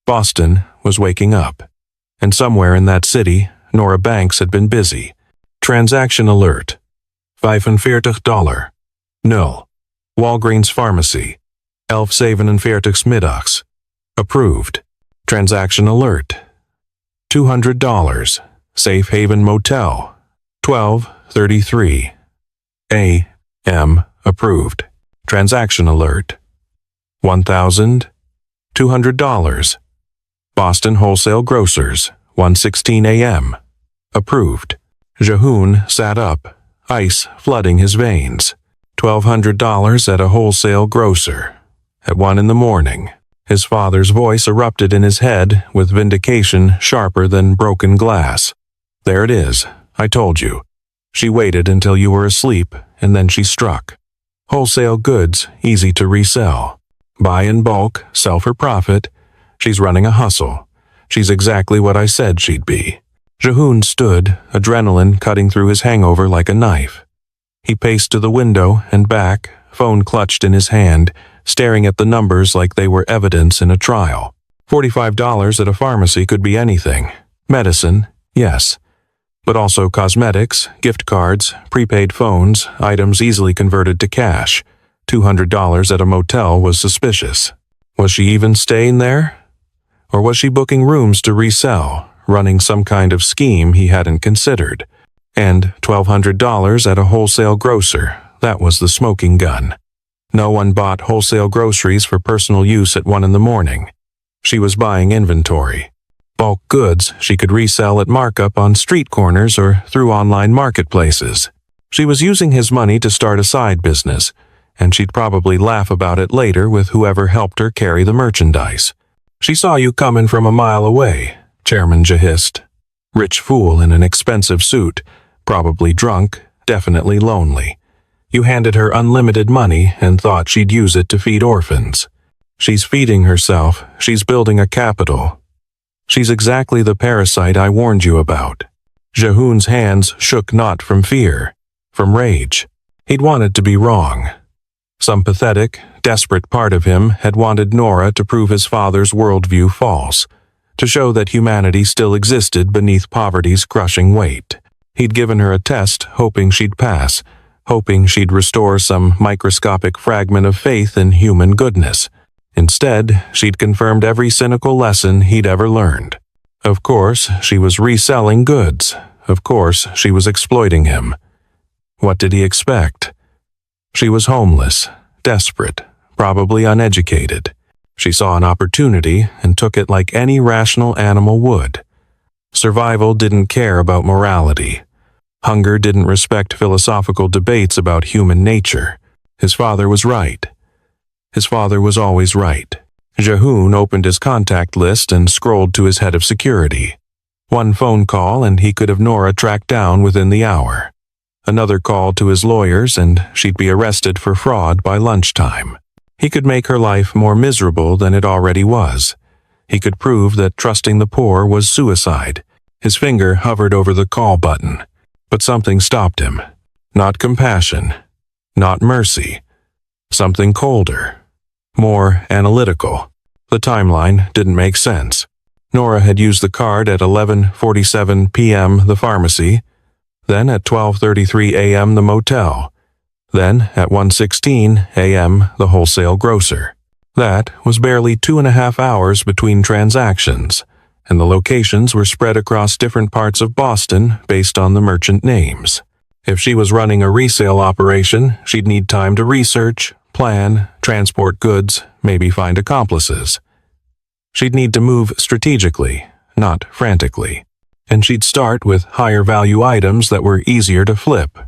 Speaker 1: Boston was waking up, and somewhere in that city, Nora Banks had been busy. Transaction alert. $45. Null. Walgreens Pharmacy. 11:47 middags. Approved. Transaction alert. $200. Safe Haven Motel. 12:33 a.m. Approved. Transaction alert. $1,200. Boston Wholesale Grocers. 1:16 a.m. Approved. Jahoon sat up, ice flooding his veins. $1,200 at a wholesale grocer. At 1 a.m, his father's voice erupted in his head with vindication sharper than broken glass. There it is. I told you. She waited until you were asleep, and then she struck. Wholesale goods, easy to resell. Buy in bulk, sell for profit. She's running a hustle. She's exactly what I said she'd be. Jahoon stood, adrenaline cutting through his hangover like a knife. He paced to the window and back, phone clutched in his hand, staring at the numbers like they were evidence in a trial. $45 at a pharmacy could be anything. Medicine, yes. But also cosmetics, gift cards, prepaid phones, items easily converted to cash. $200 at a motel was suspicious. Was she even staying there? Or was she booking rooms to resell, running some kind of scheme he hadn't considered? And $1,200 at a wholesale grocer, that was the smoking gun. No one bought wholesale groceries for personal use at 1 a.m. She was buying inventory. Bulk goods she could resell at markup on street corners or through online marketplaces. She was using his money to start a side business, and she'd probably laugh about it later with whoever helped her carry the merchandise. She saw you coming from a mile away, Chairman Jahist. Rich fool in an expensive suit, probably drunk, definitely lonely. You handed her unlimited money and thought she'd use it to feed orphans. She's feeding herself, she's building a capital. She's exactly the parasite I warned you about. Jahoon's hands shook not from fear, from rage. He'd wanted to be wrong. Some pathetic, desperate part of him had wanted Nora to prove his father's worldview false, to show that humanity still existed beneath poverty's crushing weight. He'd given her a test, hoping she'd pass, hoping she'd restore some microscopic fragment of faith in human goodness. Instead, she'd confirmed every cynical lesson he'd ever learned. Of course, she was reselling goods. Of course, she was exploiting him. What did he expect? She was homeless, desperate, probably uneducated. She saw an opportunity and took it like any rational animal would. Survival didn't care about morality. Hunger didn't respect philosophical debates about human nature. His father was right. His father was always right. Jahoon opened his contact list and scrolled to his head of security. One phone call and he could have Nora tracked down within the hour. Another call to his lawyers and she'd be arrested for fraud by lunchtime. He could make her life more miserable than it already was. He could prove that trusting the poor was suicide. His finger hovered over the call button. But something stopped him. Not compassion. Not mercy. Something colder. More analytical. The timeline didn't make sense. Nora had used the card at 11:47 p.m. the pharmacy, then at 12:33 a.m. the motel, then at 1:16 a.m. the wholesale grocer. That was barely 2.5 hours between transactions, and the locations were spread across different parts of Boston based on the merchant names. If she was running a resale operation, she'd need time to research, plan, transport goods, maybe find accomplices. She'd need to move strategically, not frantically. And she'd start with higher value items that were easier to flip.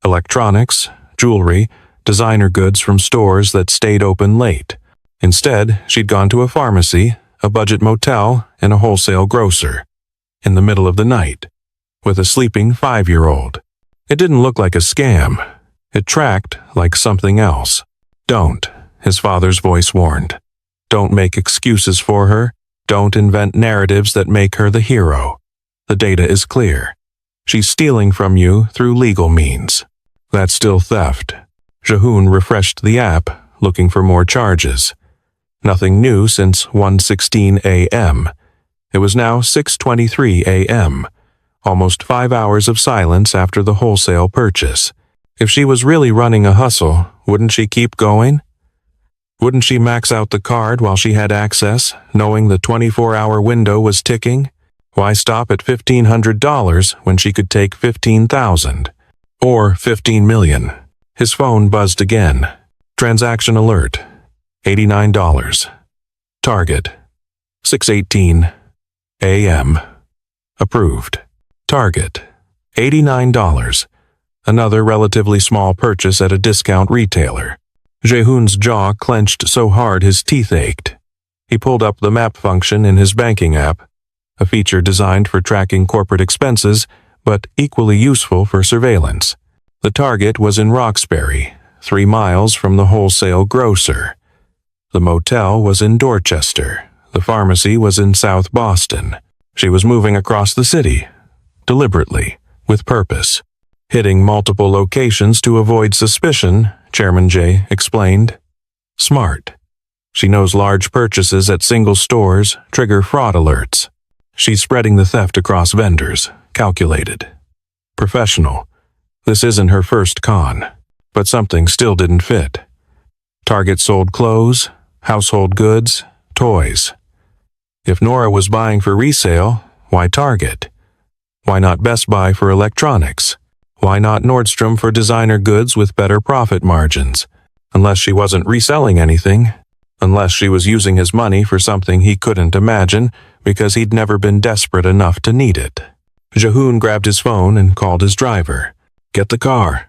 Speaker 1: Electronics, jewelry, designer goods from stores that stayed open late. Instead, she'd gone to a pharmacy, a budget motel, and a wholesale grocer. In the middle of the night. With a sleeping 5-year-old. It didn't look like a scam. It tracked like something else. Don't, his father's voice warned. Don't make excuses for her. Don't invent narratives that make her the hero. The data is clear. She's stealing from you through legal means. That's still theft. Jahoon refreshed the app, looking for more charges. Nothing new since 1:16 a.m. It was now 6:23 a.m. Almost 5 hours of silence after the wholesale purchase. If she was really running a hustle, wouldn't she keep going? Wouldn't she max out the card while she had access, knowing the 24-hour window was ticking? Why stop at $1,500 when she could take $15,000? Or $15 million? His phone buzzed again. Transaction alert. $89. Target. 6:18 a.m. Approved. Target. $89. Another relatively small purchase at a discount retailer. Jahoon's jaw clenched so hard his teeth ached. He pulled up the map function in his banking app, a feature designed for tracking corporate expenses, but equally useful for surveillance. The target was in Roxbury, 3 miles from the wholesale grocer. The motel was in Dorchester. The pharmacy was in South Boston. She was moving across the city, deliberately, with purpose. Hitting multiple locations to avoid suspicion, Chairman J explained. Smart. She knows large purchases at single stores trigger fraud alerts. She's spreading the theft across vendors, calculated. Professional. This isn't her first con, but something still didn't fit. Target sold clothes, household goods, toys. If Nora was buying for resale, why Target? Why not Best Buy for electronics? Why not Nordstrom for designer goods with better profit margins? Unless she wasn't reselling anything. Unless she was using his money for something he couldn't imagine because he'd never been desperate enough to need it. Jahoon grabbed his phone and called his driver. Get the car.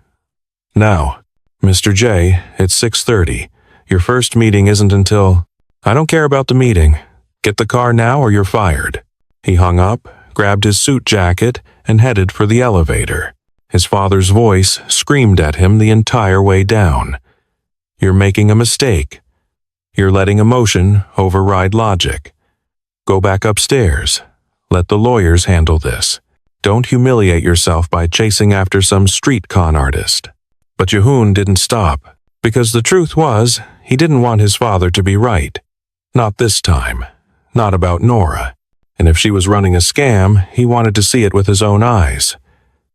Speaker 1: Now. Mr. J, it's 6:30. Your first meeting isn't until... I don't care about the meeting. Get the car now or you're fired. He hung up, grabbed his suit jacket, and headed for the elevator. His father's voice screamed at him the entire way down. You're making a mistake. You're letting emotion override logic. Go back upstairs. Let the lawyers handle this. Don't humiliate yourself by chasing after some street con artist. But Jahoon didn't stop, because the truth was, he didn't want his father to be right. Not this time. Not about Nora. And if she was running a scam, he wanted to see it with his own eyes.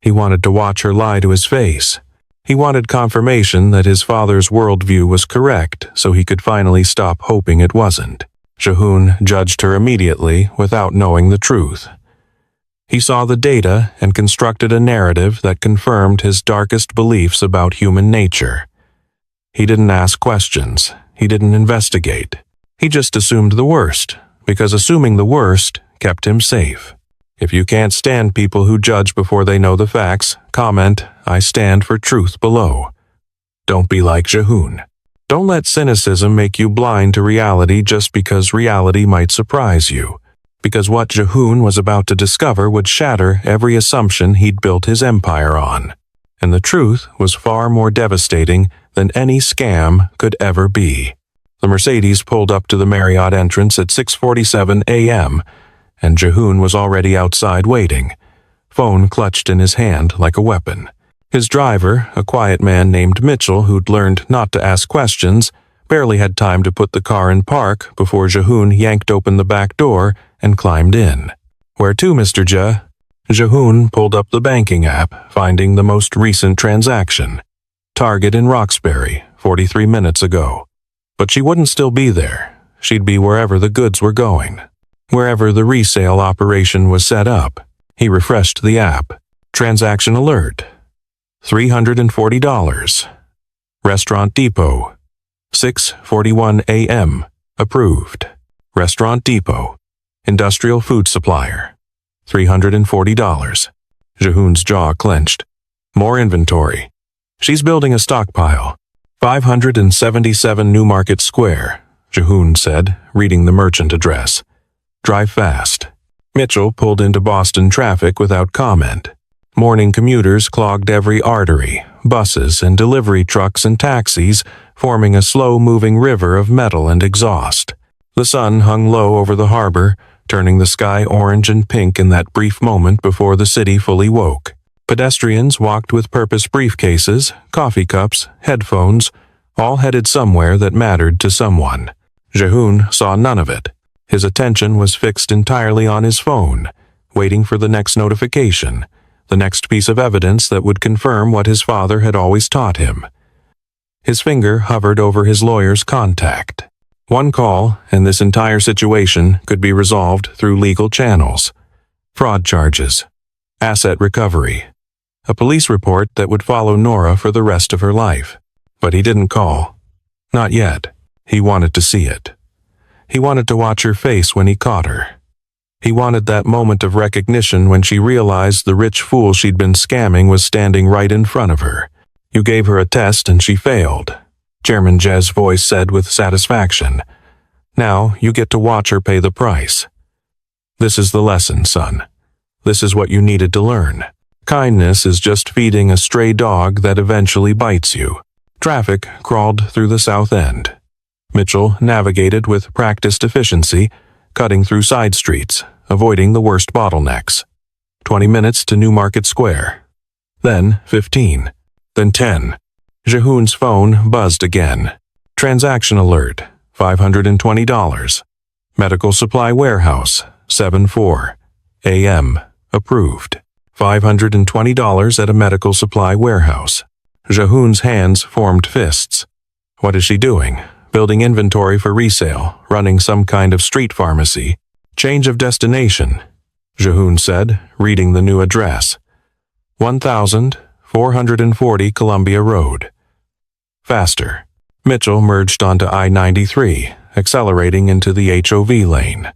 Speaker 1: He wanted to watch her lie to his face. He wanted confirmation that his father's worldview was correct so he could finally stop hoping it wasn't. Jae-hoon judged her immediately without knowing the truth. He saw the data and constructed a narrative that confirmed his darkest beliefs about human nature. He didn't ask questions. He didn't investigate. He just assumed the worst, because assuming the worst kept him safe. If you can't stand people who judge before they know the facts, comment, "I stand for truth" below. Don't be like Jae-hoon. Don't let cynicism make you blind to reality just because reality might surprise you. Because what Jae-hoon was about to discover would shatter every assumption he'd built his empire on. And the truth was far more devastating than any scam could ever be. The Mercedes pulled up to the Marriott entrance at 6:47 a.m., and Jae-hoon was already outside waiting, phone clutched in his hand like a weapon. His driver, a quiet man named Mitchell who'd learned not to ask questions, barely had time to put the car in park before Jae-hoon yanked open the back door and climbed in. "Where to, Mr. Ja?" Jae-hoon pulled up the banking app, finding the most recent transaction. Target in Roxbury, 43 minutes ago. But she wouldn't still be there. She'd be wherever the goods were going. Wherever the resale operation was set up. He refreshed the app. Transaction alert. $340. Restaurant Depot. 6:41 a.m. Approved. Restaurant Depot. Industrial food supplier. $340. Jae-hoon's jaw clenched. More inventory. She's building a stockpile. 577 Newmarket Square, Jae-hoon said, reading the merchant address. Drive fast. Mitchell pulled into Boston traffic without comment. Morning commuters clogged every artery, buses and delivery trucks and taxis, forming a slow-moving river of metal and exhaust. The sun hung low over the harbor, turning the sky orange and pink in that brief moment before the city fully woke. Pedestrians walked with purpose briefcases, coffee cups, headphones, all headed somewhere that mattered to someone. Jae-hoon saw none of it. His attention was fixed entirely on his phone, waiting for the next notification, the next piece of evidence that would confirm what his father had always taught him. His finger hovered over his lawyer's contact. One call, and this entire situation could be resolved through legal channels. Fraud charges. Asset recovery. A police report that would follow Nora for the rest of her life. But he didn't call. Not yet. He wanted to see it. He wanted to watch her face when he caught her. He wanted that moment of recognition when she realized the rich fool she'd been scamming was standing right in front of her. "You gave her a test and she failed," Chairman Je's voice said with satisfaction. "Now you get to watch her pay the price. This is the lesson, son. This is what you needed to learn. Kindness is just feeding a stray dog that eventually bites you." Traffic crawled through the South End. Mitchell navigated with practiced efficiency, cutting through side streets, avoiding the worst bottlenecks. 20 minutes to Newmarket Square. Then 15. Then 10. Jae-hoon's phone buzzed again. Transaction alert, $520. Medical supply warehouse, 7:04 a.m. Approved. $520 at a medical supply warehouse. Jae-hoon's hands formed fists. What is she doing? Building inventory for resale, running some kind of street pharmacy. Change of destination, Jae-hoon said, reading the new address. 1440 Columbia Road. Faster. Mitchell merged onto I-93, accelerating into the HOV lane.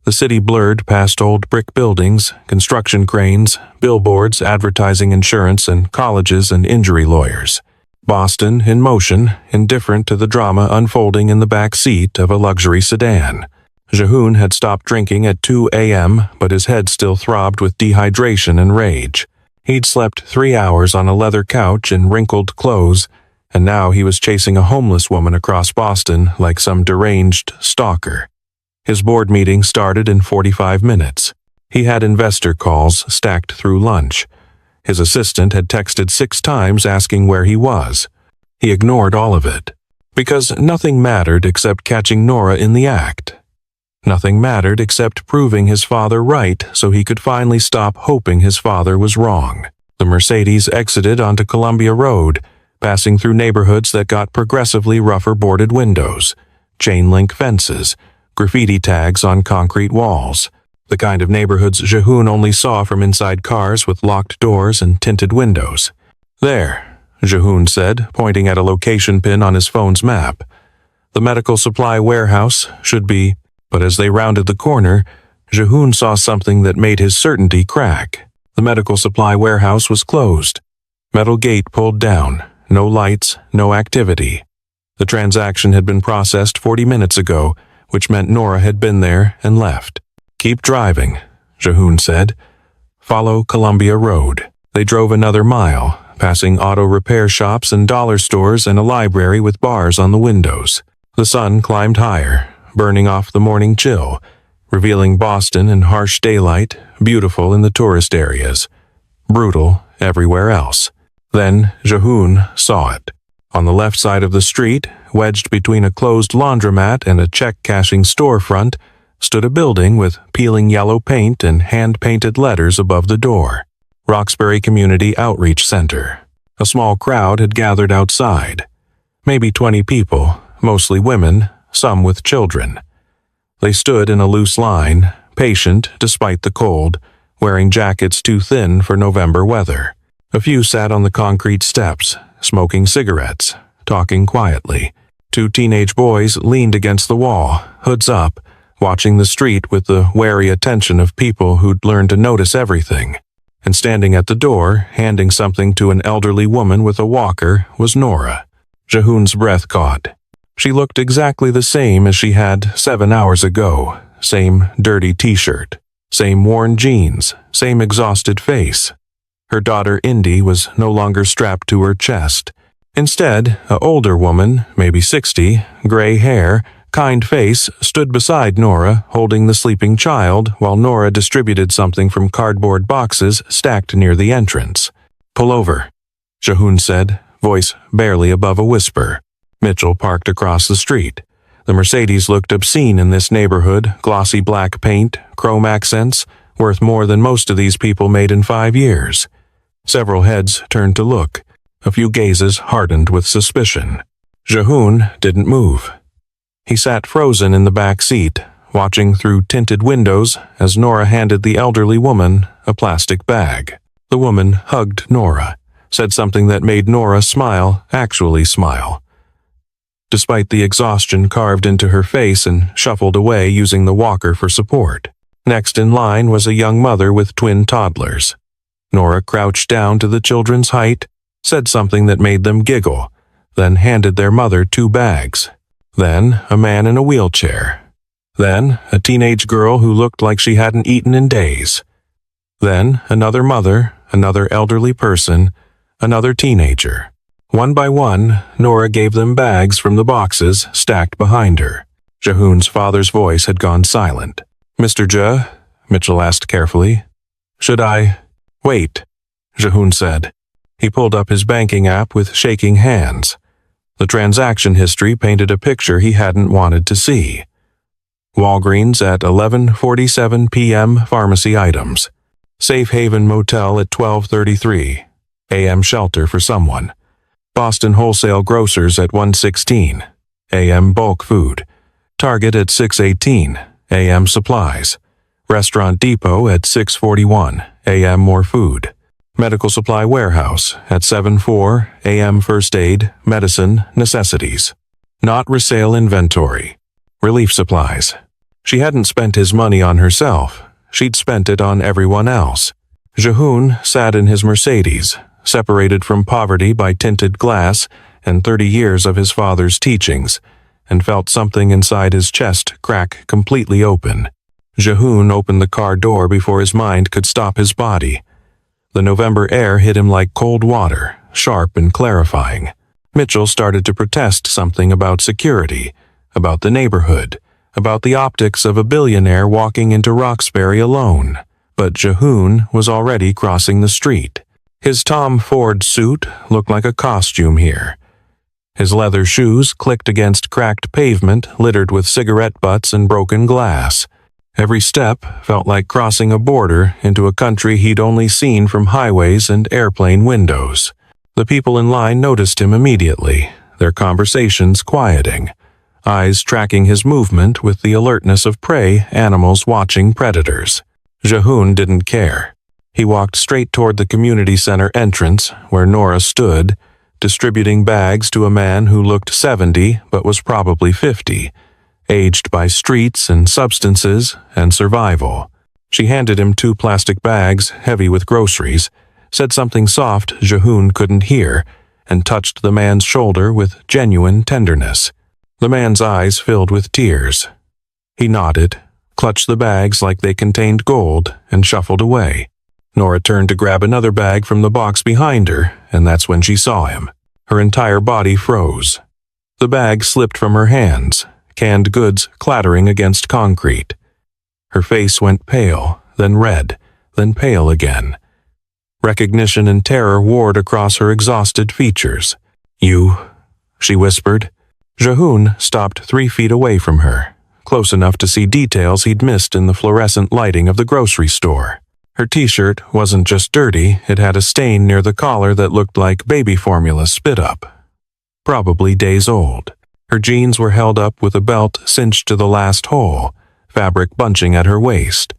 Speaker 1: The city blurred past old brick buildings, construction cranes, billboards, advertising insurance, and colleges and injury lawyers. Boston in motion, indifferent to the drama unfolding in the back seat of a luxury sedan. Jae-hoon had stopped drinking at 2 a.m., but his head still throbbed with dehydration and rage. He'd slept 3 hours on a leather couch in wrinkled clothes, and now he was chasing a homeless woman across Boston like some deranged stalker. His board meeting started in 45 minutes. He had investor calls stacked through lunch. His assistant had texted 6 times asking where he was. He ignored all of it, because nothing mattered except catching Nora in the act. Nothing mattered except proving his father right so he could finally stop hoping his father was wrong. The Mercedes exited onto Columbia Road, passing through neighborhoods that got progressively rougher boarded windows, chain-link fences, graffiti tags on concrete walls. The kind of neighborhoods Jehoon only saw from inside cars with locked doors and tinted windows. "There," Jehoon said, pointing at a location pin on his phone's map. "The medical supply warehouse should be," but as they rounded the corner, Jehoon saw something that made his certainty crack. The medical supply warehouse was closed. Metal gate pulled down, no lights, no activity. The transaction had been processed 40 minutes ago, which meant Nora had been there and left. "Keep driving," Jehoon said. "Follow Columbia Road." They drove another mile, passing auto repair shops and dollar stores and a library with bars on the windows. The sun climbed higher, burning off the morning chill, revealing Boston in harsh daylight, beautiful in the tourist areas, brutal everywhere else. Then Jehoon saw it. On the left side of the street, wedged between a closed laundromat and a check-cashing storefront, stood a building with peeling yellow paint and hand-painted letters above the door. Roxbury Community Outreach Center. A small crowd had gathered outside. Maybe 20 people, mostly women, some with children. They stood in a loose line, patient despite the cold, wearing jackets too thin for November weather. A few sat on the concrete steps, smoking cigarettes, talking quietly. 2 teenage boys leaned against the wall, hoods up, watching the street with the wary attention of people who'd learned to notice everything. And standing at the door, handing something to an elderly woman with a walker, was Nora. Jehoon's breath caught. She looked exactly the same as she had 7 hours ago. Same dirty t-shirt, same worn jeans, same exhausted face. Her daughter Indy was no longer strapped to her chest. Instead, an older woman, maybe 60, gray hair, kind face, stood beside Nora, holding the sleeping child while Nora distributed something from cardboard boxes stacked near the entrance. "Pull over," Jehoon said, voice barely above a whisper. Mitchell parked across the street. The Mercedes looked obscene in this neighborhood, glossy black paint, chrome accents, worth more than most of these people made in 5 years. Several heads turned to look. A few gazes hardened with suspicion. Jehoon didn't move. He sat frozen in the back seat, watching through tinted windows as Nora handed the elderly woman a plastic bag. The woman hugged Nora, said something that made Nora smile, actually smile. Despite the exhaustion carved into her face, and shuffled away using the walker for support. Next in line was a young mother with twin toddlers. Nora crouched down to the children's height, said something that made them giggle, then handed their mother 2 bags. Then a man in a wheelchair. Then a teenage girl who looked like she hadn't eaten in days. Then another mother, another elderly person, another teenager. One by one, Nora gave them bags from the boxes stacked behind her. Jehoon's father's voice had gone silent. "Mr. Mitchell asked carefully. "Should I—" "Wait," Jehoon said. He pulled up his banking app with shaking hands. The transaction history painted a picture he hadn't wanted to see. Walgreens at 11:47 p.m. pharmacy items. Safe Haven Motel at 12:33 a.m. shelter for someone. Boston Wholesale Grocers at 1:16 a.m. bulk food. Target at 6:18 a.m. supplies. Restaurant Depot at 6:41 a.m. more food. Medical Supply Warehouse at 7:04 a.m. first aid, medicine, necessities. Not resale inventory. Relief supplies. She hadn't spent his money on herself. She'd spent it on everyone else. Jehoon sat in his Mercedes, separated from poverty by tinted glass and 30 years of his father's teachings, and felt something inside his chest crack completely open. Jehoon opened the car door before his mind could stop his body. The November air hit him like cold water, sharp and clarifying. Mitchell started to protest something about security, about the neighborhood, about the optics of a billionaire walking into Roxbury alone. But Jehoon was already crossing the street. His Tom Ford suit looked like a costume here. His leather shoes clicked against cracked pavement littered with cigarette butts and broken glass. Every step felt like crossing a border into a country he'd only seen from highways and airplane windows. The people in line noticed him immediately, their conversations quieting, eyes tracking his movement with the alertness of prey animals watching predators. Jahoon didn't care. He walked straight toward the community center entrance where Nora stood, distributing bags to a man who looked 70 but was probably 50, aged by streets and substances and survival. She handed him 2 plastic bags heavy with groceries, said something soft Jahoon couldn't hear, and touched the man's shoulder with genuine tenderness. The man's eyes filled with tears. He nodded, clutched the bags like they contained gold, and shuffled away. Nora turned to grab another bag from the box behind her, and that's when she saw him. Her entire body froze. The bag slipped from her hands, canned goods clattering against concrete. Her face went pale, then red, then pale again. Recognition and terror warred across her exhausted features. "You," she whispered. Jahoon stopped 3 feet away from her, close enough to see details he'd missed in the fluorescent lighting of the grocery store. Her t-shirt wasn't just dirty, it had a stain near the collar that looked like baby formula spit up. Probably days old. Her jeans were held up with a belt cinched to the last hole, fabric bunching at her waist.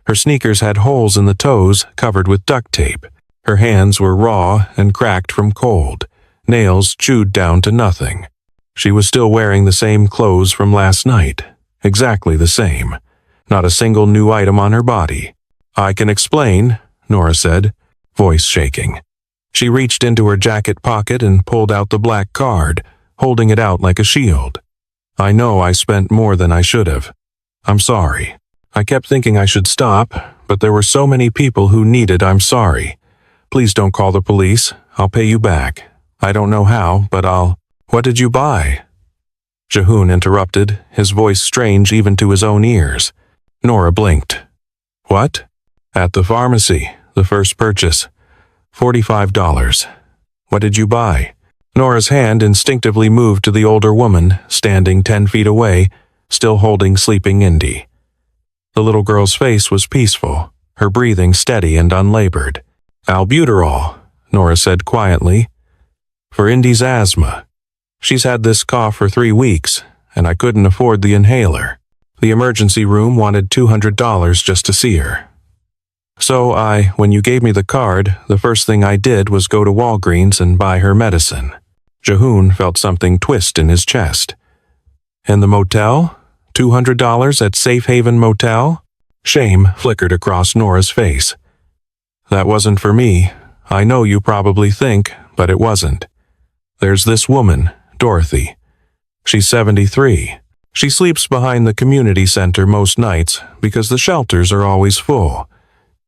Speaker 1: Her sneakers had holes in the toes covered with duct tape. Her hands were raw and cracked from cold, nails chewed down to nothing. She was still wearing the same clothes from last night, exactly the same. Not a single new item on her body. "I can explain," Nora said, voice shaking. She reached into her jacket pocket and pulled out the black card, holding it out like a shield. "I know I spent more than I should have. I'm sorry. I kept thinking I should stop, but there were so many people who needed I'm sorry. Please don't call the police. I'll pay you back. I don't know how, but I'll—" "What did you buy?" Jahoon interrupted, his voice strange even to his own ears. Nora blinked. "What?" "At the pharmacy, the first purchase. $45. What did you buy?" Nora's hand instinctively moved to the older woman, standing 10 feet away, still holding sleeping Indy. The little girl's face was peaceful, her breathing steady and unlabored. "Albuterol," Nora said quietly. "For Indy's asthma. She's had this cough for 3 weeks, and I couldn't afford the inhaler. The emergency room wanted $200 just to see her. So when you gave me the card, the first thing I did was go to Walgreens and buy her medicine." Jahoon felt something twist in his chest. "And the motel? $200 at Safe Haven Motel?" Shame flickered across Nora's face. "That wasn't for me. I know you probably think, but it wasn't. There's this woman, Dorothy. She's 73. She sleeps behind the community center most nights because the shelters are always full.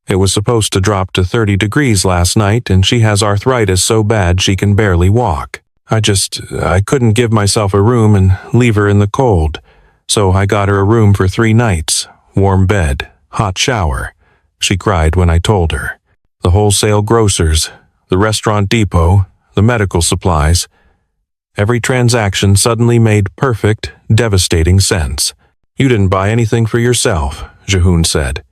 Speaker 1: It was supposed to drop to 30 degrees last night, and she has arthritis so bad she can barely walk. I couldn't give myself a room and leave her in the cold. So I got her a room for 3 nights, warm bed, hot shower. She cried when I told her. The wholesale grocers, the restaurant depot, the medical supplies. Every transaction suddenly made perfect, devastating sense. "You didn't buy anything for yourself," Jahoon said.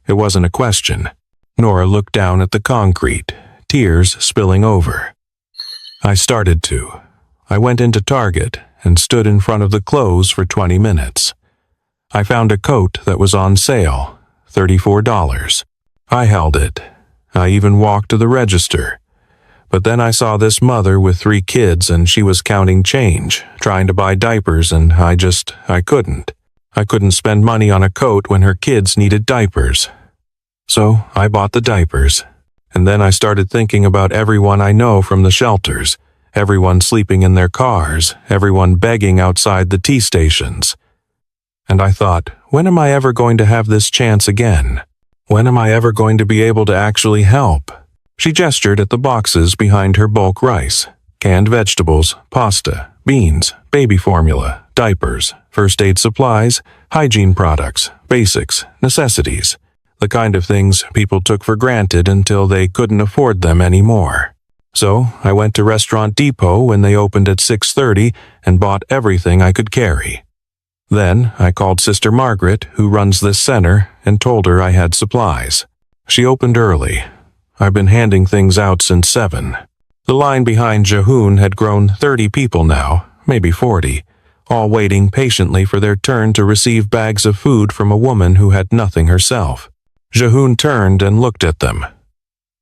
Speaker 1: It wasn't a question. Nora looked down at the concrete, tears spilling over. "I started to. I went into Target and stood in front of the clothes for 20 minutes. I found a coat that was on sale, $34. I held it. I even walked to the register. But then I saw this mother with 3 kids and she was counting change, trying to buy diapers, and I couldn't. I couldn't spend money on a coat when her kids needed diapers. So I bought the diapers. And then I started thinking about everyone I know from the shelters, everyone sleeping in their cars, everyone begging outside the tea stations. And I thought, when am I ever going to have this chance again? When am I ever going to be able to actually help?" She gestured at the boxes behind her bulk rice, canned vegetables, pasta, beans, baby formula, diapers, first aid supplies, hygiene products, basics, necessities, the kind of things people took for granted until they couldn't afford them anymore. So I went to Restaurant Depot when they opened at 6:30 and bought everything I could carry. Then I called Sister Margaret, who runs this center, and told her I had supplies. She opened early. I've been handing things out since 7. The line behind Jahoon had grown 30 people now, maybe 40, all waiting patiently for their turn to receive bags of food from a woman who had nothing herself. Jahoon turned and looked at them.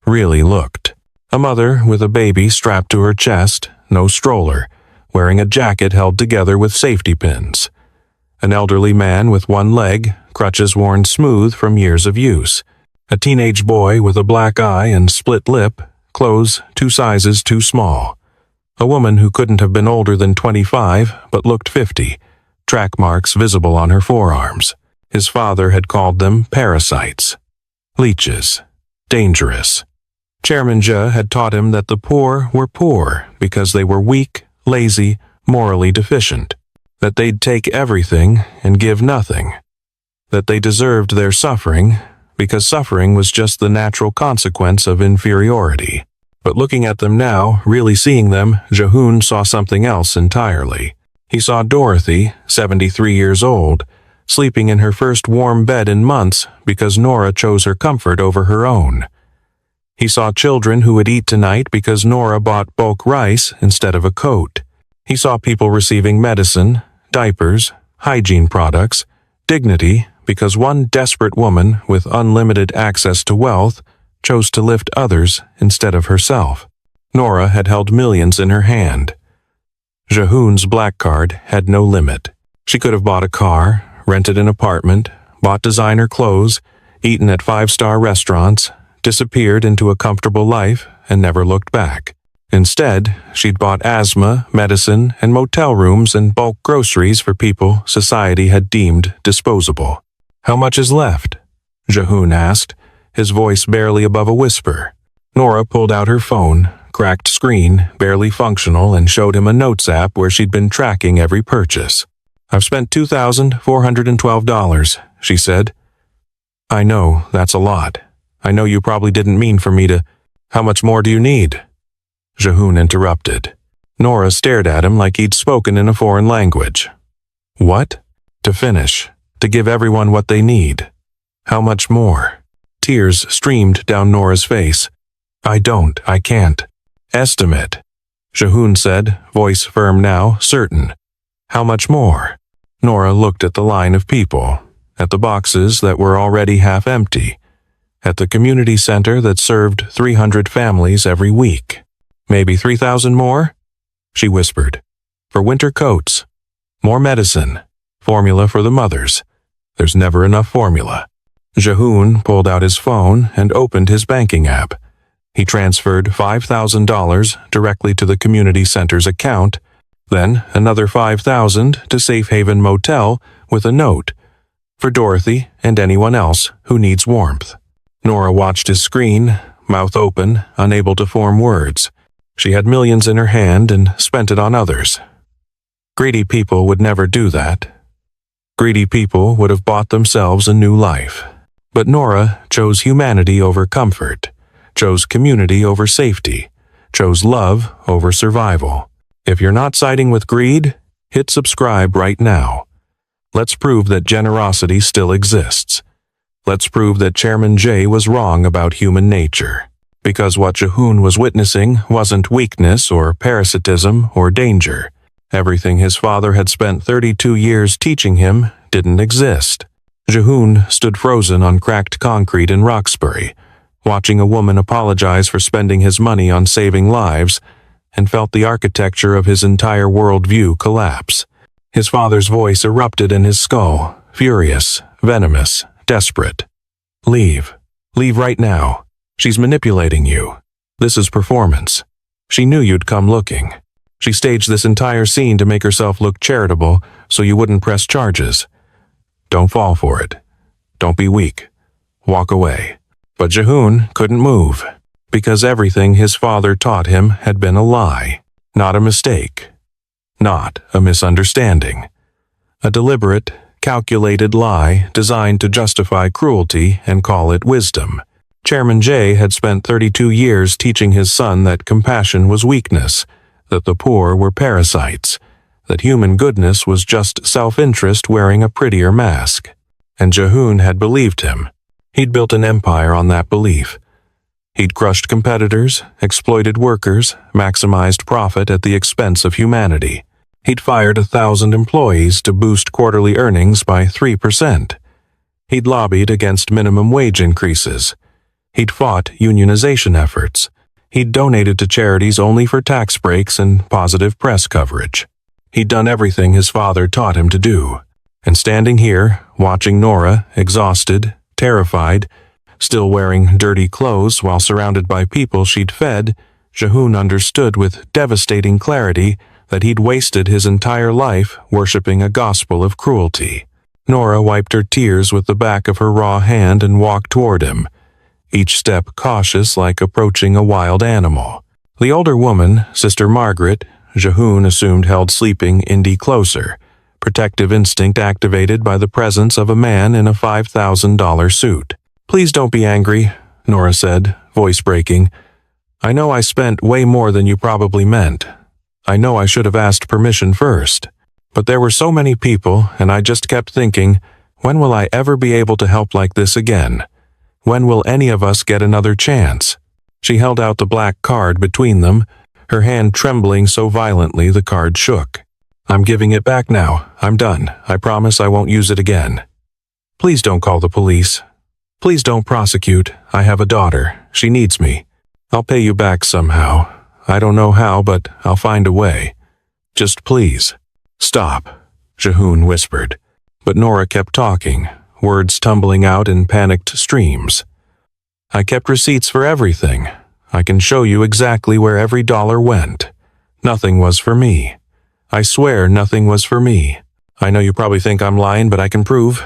Speaker 1: Really looked. A mother with a baby strapped to her chest, no stroller, wearing a jacket held together with safety pins. An elderly man with one leg, crutches worn smooth from years of use. A teenage boy with a black eye and split lip, clothes 2 sizes too small. A woman who couldn't have been older than 25 but looked 50, track marks visible on her forearms. His father had called them parasites. Leeches. Dangerous. Chairman Je had taught him that the poor were poor because they were weak, lazy, morally deficient. That they'd take everything and give nothing. That they deserved their suffering because suffering was just the natural consequence of inferiority. But looking at them now, really seeing them, Jahoon saw something else entirely. He saw Dorothy, 73 years old, sleeping in her first warm bed in months because Nora chose her comfort over her own. He saw children who would eat tonight because Nora bought bulk rice instead of a coat. He saw people receiving medicine, diapers, hygiene products, dignity because one desperate woman with unlimited access to wealth chose to lift others instead of herself. Nora had held millions in her hand. Jahoon's black card had no limit. She could have bought a car, rented an apartment, bought designer clothes, eaten at 5-star restaurants, disappeared into a comfortable life, and never looked back. Instead, she'd bought asthma, medicine, and motel rooms and bulk groceries for people society had deemed disposable. "How much is left?" Jahoon asked, his voice barely above a whisper. Nora pulled out her phone, cracked screen, barely functional, and showed him a notes app where she'd been tracking every purchase. "I've spent $2,412, she said. "I know, that's a lot. I know you probably didn't mean for me to— How much more do you need?" Jahoon interrupted. Nora stared at him like he'd spoken in a foreign language. "What?" "To finish. To give everyone what they need." "How much more?" Tears streamed down Nora's face. I can't." "Estimate," Jahoon said, voice firm now, certain. "How much more?" Nora looked at the line of people, at the boxes that were already half empty, at the community center that served 300 families every week. "Maybe 3,000 more?" she whispered. "For winter coats. More medicine. Formula for the mothers. There's never enough formula." Jahoon pulled out his phone and opened his banking app. He transferred $5,000 directly to the community center's account, then another $5,000 to Safe Haven Motel with a note, "For Dorothy and anyone else who needs warmth." Nora watched his screen, mouth open, unable to form words. She had millions in her hand and spent it on others. Greedy people would never do that. Greedy people would have bought themselves a new life. But Nora chose humanity over comfort, chose community over safety, chose love over survival. If you're not siding with greed, hit subscribe right now. Let's prove that generosity still exists. Let's prove that Chairman J was wrong about human nature. Because what Jahoon was witnessing wasn't weakness or parasitism or danger. Everything his father had spent 32 years teaching him didn't exist. Jahoon stood frozen on cracked concrete in Roxbury, watching a woman apologize for spending his money on saving lives, and felt the architecture of his entire worldview collapse. His father's voice erupted in his skull, furious, venomous, desperate. "Leave. Leave right now. She's manipulating you. This is performance. She knew you'd come looking. She staged this entire scene to make herself look charitable so you wouldn't press charges. Don't fall for it. Don't be weak. Walk away." But Jahoon couldn't move, because everything his father taught him had been a lie, not a mistake, not a misunderstanding. A deliberate, calculated lie designed to justify cruelty and call it wisdom. Chairman J had spent 32 years teaching his son that compassion was weakness, that the poor were parasites, that human goodness was just self-interest wearing a prettier mask. And Jahoon had believed him. He'd built an empire on that belief. He'd crushed competitors, exploited workers, maximized profit at the expense of humanity. He'd fired 1,000 employees to boost quarterly earnings by 3%. He'd lobbied against minimum wage increases. He'd fought unionization efforts. He'd donated to charities only for tax breaks and positive press coverage. He'd done everything his father taught him to do. And standing here, watching Nora, exhausted, terrified, still wearing dirty clothes while surrounded by people she'd fed, Jahoon understood with devastating clarity that he'd wasted his entire life worshipping a gospel of cruelty. Nora wiped her tears with the back of her raw hand and walked toward him, each step cautious like approaching a wild animal. The older woman, Sister Margaret, Jahoon assumed held sleeping Indy closer, protective instinct activated by the presence of a man in a $5,000 suit. "Please don't be angry," Nora said, voice breaking. "I know I spent way more than you probably meant. I know I should have asked permission first. But there were so many people, and I just kept thinking, when will I ever be able to help like this again? When will any of us get another chance?" She held out the black card between them, her hand trembling so violently the card shook. "I'm giving it back now. I'm done. I promise I won't use it again. Please don't call the police. Please don't prosecute. I have a daughter. She needs me. I'll pay you back somehow. I don't know how, but I'll find a way. Just please." "Stop," Jahoon whispered. But Nora kept talking, words tumbling out in panicked streams. "I kept receipts for everything. I can show you exactly where every dollar went. Nothing was for me. I swear nothing was for me. I know you probably think I'm lying, but I can prove."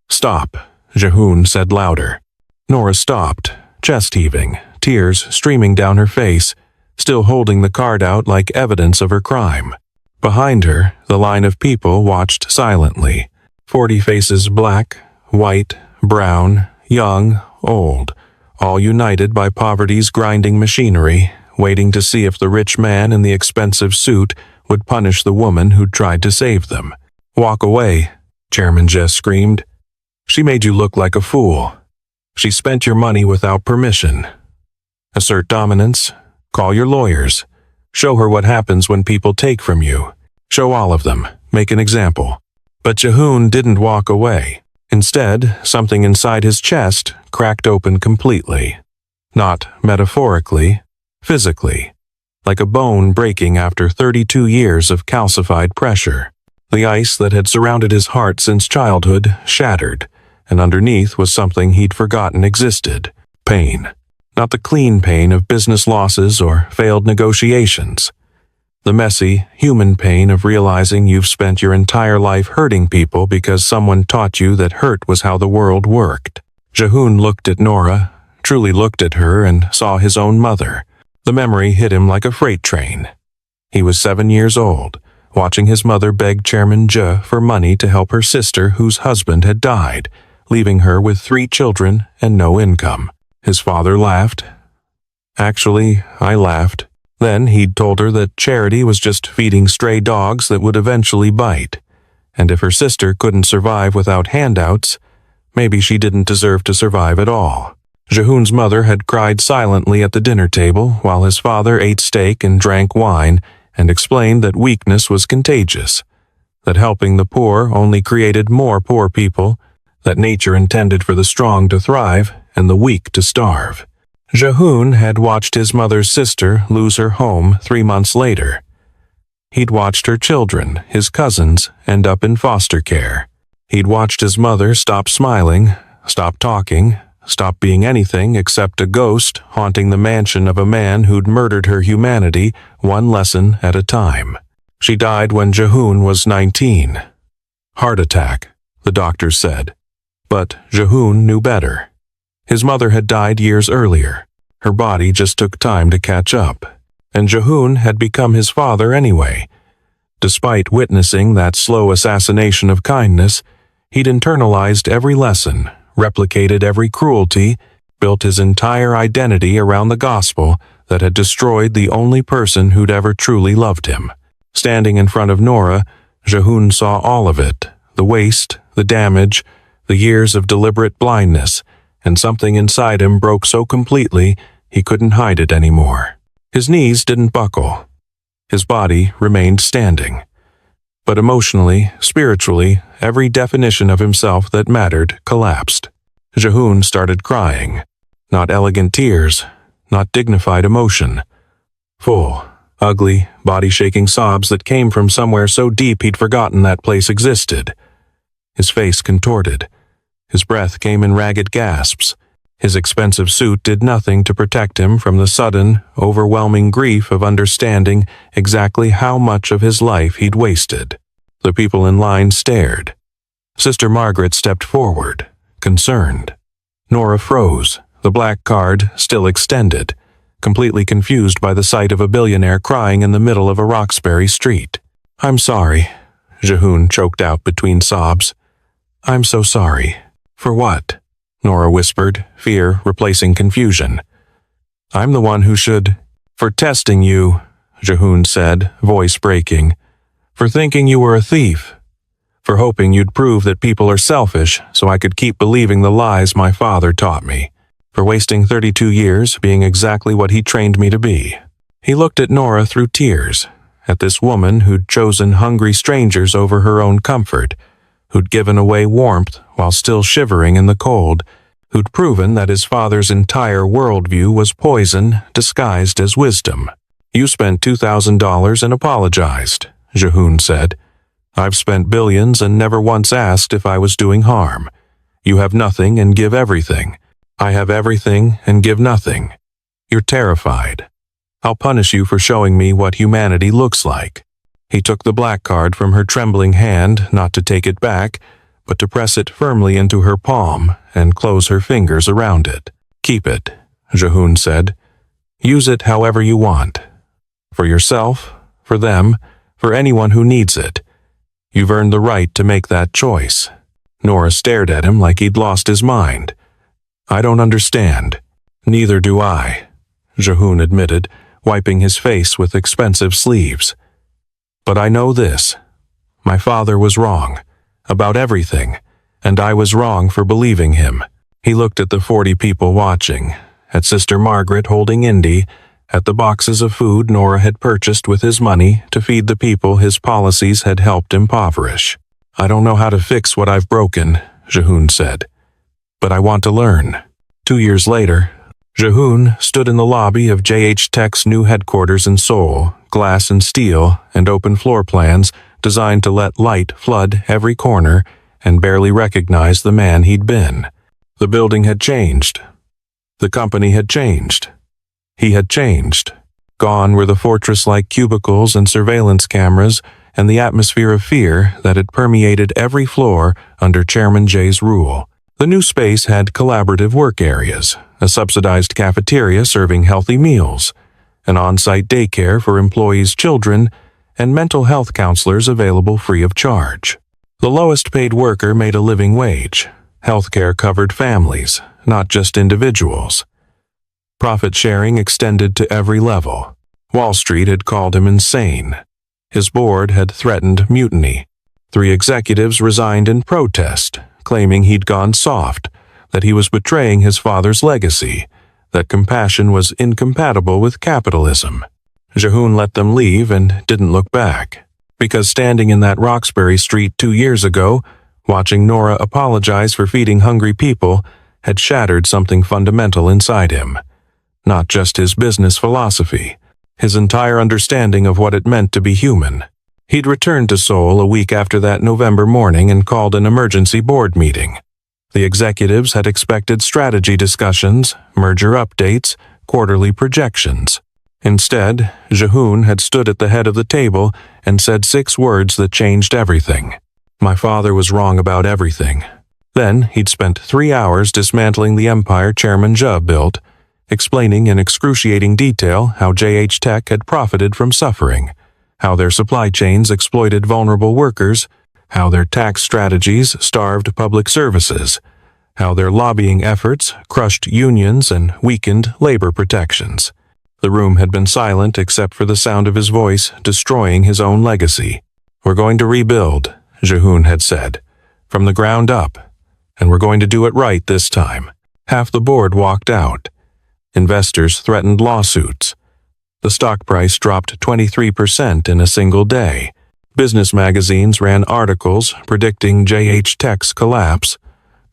Speaker 1: "Stop," Jahoon said louder. Nora stopped, chest heaving, tears streaming down her face, still holding the card out like evidence of her crime. Behind her, the line of people watched silently. 40 faces, black, white, brown, young, old, all united by poverty's grinding machinery, waiting to see if the rich man in the expensive suit would punish the woman who'd tried to save them. "Walk away," Chairman Jess screamed. "She made you look like a fool. She spent your money without permission. Assert dominance. Call your lawyers. Show her what happens when people take from you. Show all of them. Make an example." But Jahoon didn't walk away. Instead, something inside his chest cracked open completely. Not metaphorically, physically. Like a bone breaking after 32 years of calcified pressure. The ice that had surrounded his heart since childhood shattered, and underneath was something he'd forgotten existed. Pain. Not the clean pain of business losses or failed negotiations. The messy, human pain of realizing you've spent your entire life hurting people because someone taught you that hurt was how the world worked. Jahoon looked at Nora, truly looked at her, and saw his own mother. The memory hit him like a freight train. He was 7 years old, watching his mother beg Chairman Je for money to help her sister whose husband had died, leaving her with 3 children and no income. His father laughed. Actually, I laughed. Then he'd told her that charity was just feeding stray dogs that would eventually bite, and if her sister couldn't survive without handouts, maybe she didn't deserve to survive at all. Jahoon's mother had cried silently at the dinner table while his father ate steak and drank wine and explained that weakness was contagious, that helping the poor only created more poor people, that nature intended for the strong to thrive and the weak to starve. Jahoon had watched his mother's sister lose her home 3 months later. He'd watched her children, his cousins, end up in foster care. He'd watched his mother stop smiling, stop talking, stop being anything except a ghost haunting the mansion of a man who'd murdered her humanity one lesson at a time. She died when Jahoon was 19. Heart attack, the doctor said. But Jahoon knew better. His mother had died years earlier. Her body just took time to catch up. And Jahoon had become his father anyway. Despite witnessing that slow assassination of kindness, he'd internalized every lesson, replicated every cruelty, built his entire identity around the gospel that had destroyed the only person who'd ever truly loved him. Standing in front of Nora, Jehoon saw all of it, the waste, the damage, the years of deliberate blindness, and something inside him broke so completely he couldn't hide it anymore. His knees didn't buckle. His body remained standing. But emotionally, spiritually, every definition of himself that mattered collapsed. Jehoon started crying. Not elegant tears, not dignified emotion. Full, ugly, body-shaking sobs that came from somewhere so deep he'd forgotten that place existed. His face contorted. His breath came in ragged gasps. His expensive suit did nothing to protect him from the sudden, overwhelming grief of understanding exactly how much of his life he'd wasted. The people in line stared. Sister Margaret stepped forward, concerned. Nora froze, the black card still extended, completely confused by the sight of a billionaire crying in the middle of a Roxbury street. "I'm sorry," Jehoon choked out between sobs. "I'm so sorry." "For what?" Nora whispered, fear replacing confusion. "I'm the one who should—" "For testing you," Jehoon said, voice breaking. "For thinking you were a thief. For hoping you'd prove that people are selfish so I could keep believing the lies my father taught me. For wasting 32 years being exactly what he trained me to be." He looked at Nora through tears, at this woman who'd chosen hungry strangers over her own comfort, who'd given away warmth while still shivering in the cold, who'd proven that his father's entire worldview was poison disguised as wisdom. "You spent $2,000 and apologized," Jehoon said. "I've spent billions and never once asked if I was doing harm. You have nothing and give everything. I have everything and give nothing. You're terrified. I'll punish you for showing me what humanity looks like." He took the black card from her trembling hand, not to take it back, but to press it firmly into her palm and close her fingers around it. "Keep it," Jehoon said. "Use it however you want. For yourself, for them, for anyone who needs it. You've earned the right to make that choice." Nora stared at him like he'd lost his mind. "I don't understand." "Neither do I," Jehoon admitted, wiping his face with expensive sleeves. "But I know this. My father was wrong, about everything, and I was wrong for believing him." He looked at the 40 people watching, at Sister Margaret holding Indy, at the boxes of food Nora had purchased with his money to feed the people his policies had helped impoverish. "I don't know how to fix what I've broken," Jehoon said. "But I want to learn." 2 years later, Jehoon stood in the lobby of JH Tech's new headquarters in Seoul, glass and steel and open floor plans designed to let light flood every corner, and barely recognized the man he'd been. The building had changed. The company had changed. He had changed. Gone were the fortress-like cubicles and surveillance cameras and the atmosphere of fear that had permeated every floor under Chairman Jay's rule. The new space had collaborative work areas, a subsidized cafeteria serving healthy meals, an on-site daycare for employees' children, and mental health counselors available free of charge. The lowest-paid worker made a living wage. Healthcare covered families, not just individuals. Profit sharing extended to every level. Wall Street had called him insane. His board had threatened mutiny. 3 executives resigned in protest, claiming he'd gone soft, that he was betraying his father's legacy, that compassion was incompatible with capitalism. Jehoon let them leave and didn't look back, because standing in that Roxbury Street 2 years ago, watching Nora apologize for feeding hungry people, had shattered something fundamental inside him. Not just his business philosophy, his entire understanding of what it meant to be human. He'd returned to Seoul a week after that November morning and called an emergency board meeting. The executives had expected strategy discussions, merger updates, quarterly projections. Instead, Jehoon had stood at the head of the table and said 6 words that changed everything. "My father was wrong about everything." Then he'd spent 3 hours dismantling the empire Chairman Zhe built, explaining in excruciating detail how JH Tech had profited from suffering, how their supply chains exploited vulnerable workers, how their tax strategies starved public services, how their lobbying efforts crushed unions and weakened labor protections. The room had been silent except for the sound of his voice destroying his own legacy. "We're going to rebuild," Jehoon had said, "from the ground up, and we're going to do it right this time." Half the board walked out. Investors threatened lawsuits. The stock price dropped 23% in a single day. Business magazines ran articles predicting JH Tech's collapse,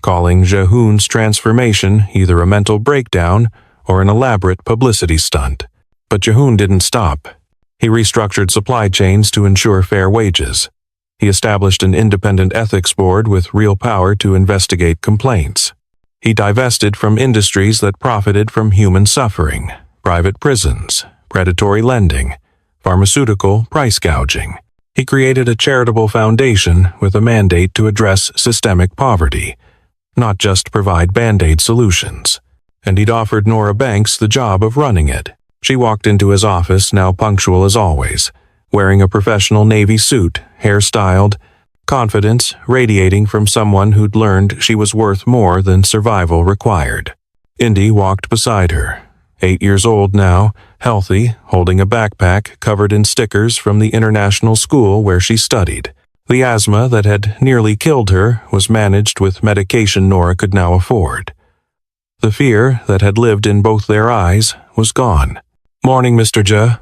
Speaker 1: calling Jehoon's transformation either a mental breakdown or an elaborate publicity stunt. But Jehoon didn't stop. He restructured supply chains to ensure fair wages. He established an independent ethics board with real power to investigate complaints. He divested from industries that profited from human suffering, private prisons, predatory lending, pharmaceutical price gouging. He created a charitable foundation with a mandate to address systemic poverty, not just provide Band-Aid solutions. And he'd offered Nora Banks the job of running it. She walked into his office, now punctual as always, wearing a professional navy suit, hair-styled, confidence radiating from someone who'd learned she was worth more than survival required. Indy walked beside her, 8 years old now, healthy, holding a backpack covered in stickers from the international school where she studied. The asthma that had nearly killed her was managed with medication Nora could now afford. The fear that had lived in both their eyes was gone. "Morning, Mr. J,"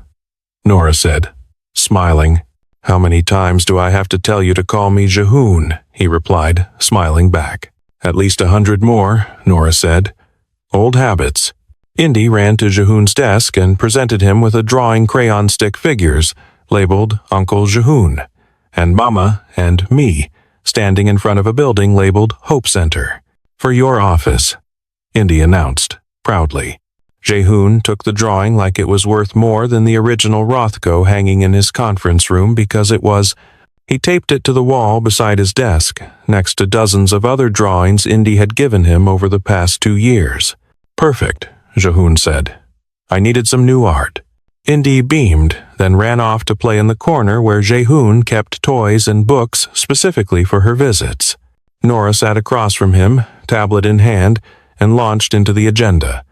Speaker 1: Nora said, smiling. "How many times do I have to tell you to call me Jehoon?" he replied, smiling back. "At least 100 more," Nora said. "Old habits." Indy ran to Jehoon's desk and presented him with a drawing crayon stick figures labeled Uncle Jehoon, and Mama and me, standing in front of a building labeled Hope Center. "For your office," Indy announced, proudly. Jehoon took the drawing like it was worth more than the original Rothko hanging in his conference room because it was. He taped it to the wall beside his desk, next to dozens of other drawings Indy had given him over the past 2 years. "Perfect," Jehoon said. "I needed some new art." Indy beamed, then ran off to play in the corner where Jehoon kept toys and books specifically for her visits. Nora sat across from him, tablet in hand, and launched into the agenda.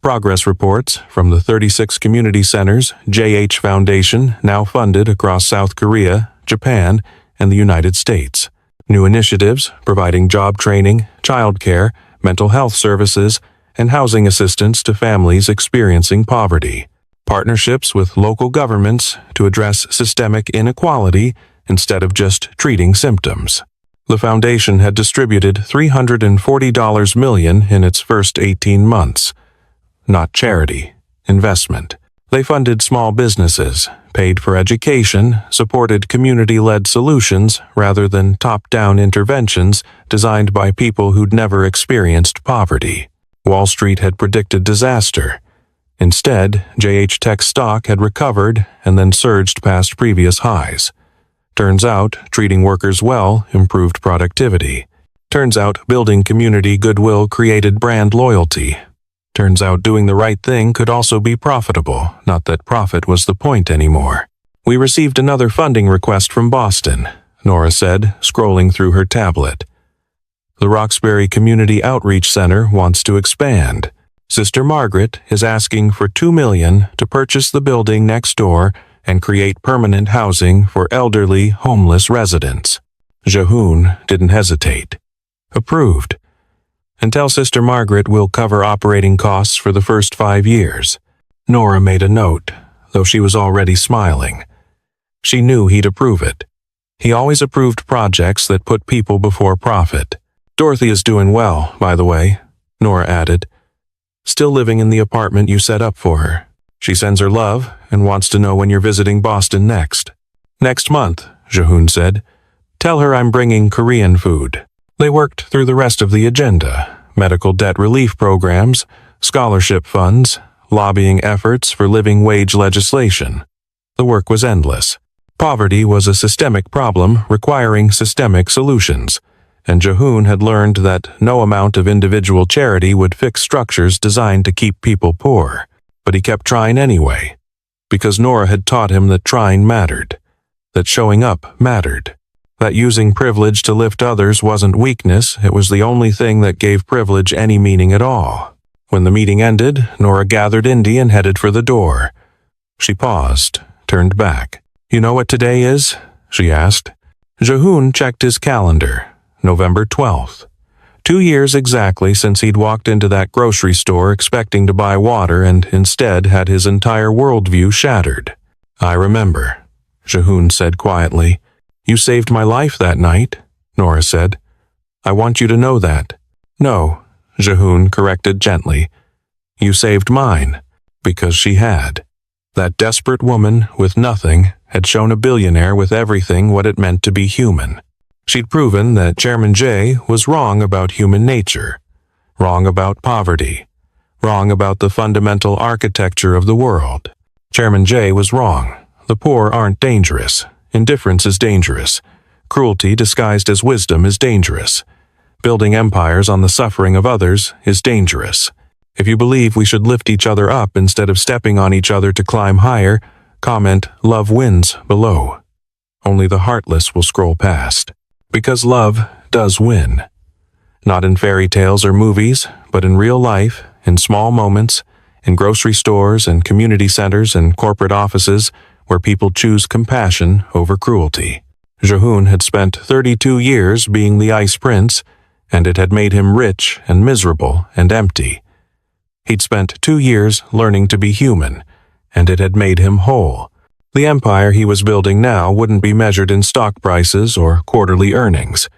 Speaker 1: Progress reports from the 36 community centers JH Foundation now funded across South Korea, Japan, and the United States. New initiatives providing job training, childcare, mental health services, and housing assistance to families experiencing poverty. Partnerships with local governments to address systemic inequality instead of just treating symptoms. The foundation had distributed $340 million in its first 18 months. Not charity, investment. They funded small businesses, paid for education, supported community-led solutions rather than top-down interventions designed by people who'd never experienced poverty. Wall Street had predicted disaster. Instead, JH Tech stock had recovered and then surged past previous highs. Turns out, treating workers well improved productivity. Turns out, building community goodwill created brand loyalty. Turns out doing the right thing could also be profitable, not that profit was the point anymore. "We received another funding request from Boston," Nora said, scrolling through her tablet. "The Roxbury Community Outreach Center wants to expand. Sister Margaret is asking for $2 million to purchase the building next door and create permanent housing for elderly, homeless residents." Jehoon didn't hesitate. "Approved. And tell Sister Margaret we'll cover operating costs for the first 5 years." Nora made a note, though she was already smiling. She knew he'd approve it. He always approved projects that put people before profit. "Dorothy is doing well, by the way," Nora added. "Still living in the apartment you set up for her. She sends her love and wants to know when you're visiting Boston next." "Next month," Jehoon said. "Tell her I'm bringing Korean food." They worked through the rest of the agenda: medical debt relief programs, scholarship funds, lobbying efforts for living wage legislation. The work was endless. Poverty was a systemic problem requiring systemic solutions, and Jehoon had learned that no amount of individual charity would fix structures designed to keep people poor. But he kept trying anyway, because Nora had taught him that trying mattered, that showing up mattered. That using privilege to lift others wasn't weakness, it was the only thing that gave privilege any meaning at all. When the meeting ended, Nora gathered Indy and headed for the door. She paused, turned back. "You know what today is?" she asked. Jehoon checked his calendar. November 12th. 2 years exactly since he'd walked into that grocery store expecting to buy water and instead had his entire worldview shattered. "I remember," Jehoon said quietly. "You saved my life that night," Nora said. "I want you to know that." "No," Jehoon corrected gently. "You saved mine," because she had. That desperate woman with nothing had shown a billionaire with everything what it meant to be human. She'd proven that Chairman Jay was wrong about human nature, wrong about poverty, wrong about the fundamental architecture of the world. Chairman Jay was wrong. The poor aren't dangerous. Indifference is dangerous. Cruelty disguised as wisdom is dangerous. Building empires on the suffering of others is dangerous. If you believe we should lift each other up instead of stepping on each other to climb higher, comment "Love wins" below. Only the heartless will scroll past. Because love does win. Not in fairy tales or movies, but in real life, in small moments, in grocery stores and community centers and corporate offices where people choose compassion over cruelty. Jehoon had spent 32 years being the Ice Prince, and it had made him rich and miserable and empty. He'd spent 2 years learning to be human, and it had made him whole. The empire he was building now wouldn't be measured in stock prices or quarterly earnings.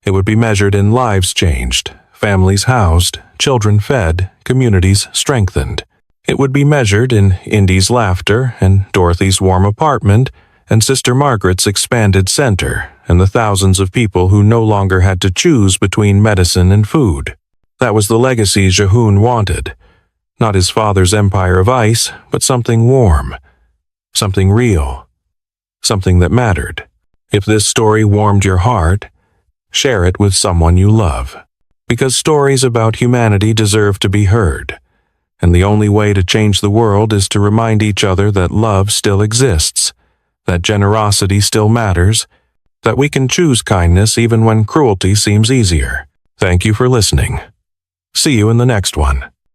Speaker 1: It would be measured in lives changed, families housed, children fed, communities strengthened. It would be measured in Indy's laughter and Dorothy's warm apartment and Sister Margaret's expanded center and the thousands of people who no longer had to choose between medicine and food. That was the legacy Jehoon wanted. Not his father's empire of ice, but something warm, something real, something that mattered. If this story warmed your heart, share it with someone you love. Because stories about humanity deserve to be heard. And the only way to change the world is to remind each other that love still exists, that generosity still matters, that we can choose kindness even when cruelty seems easier. Thank you for listening. See you in the next one.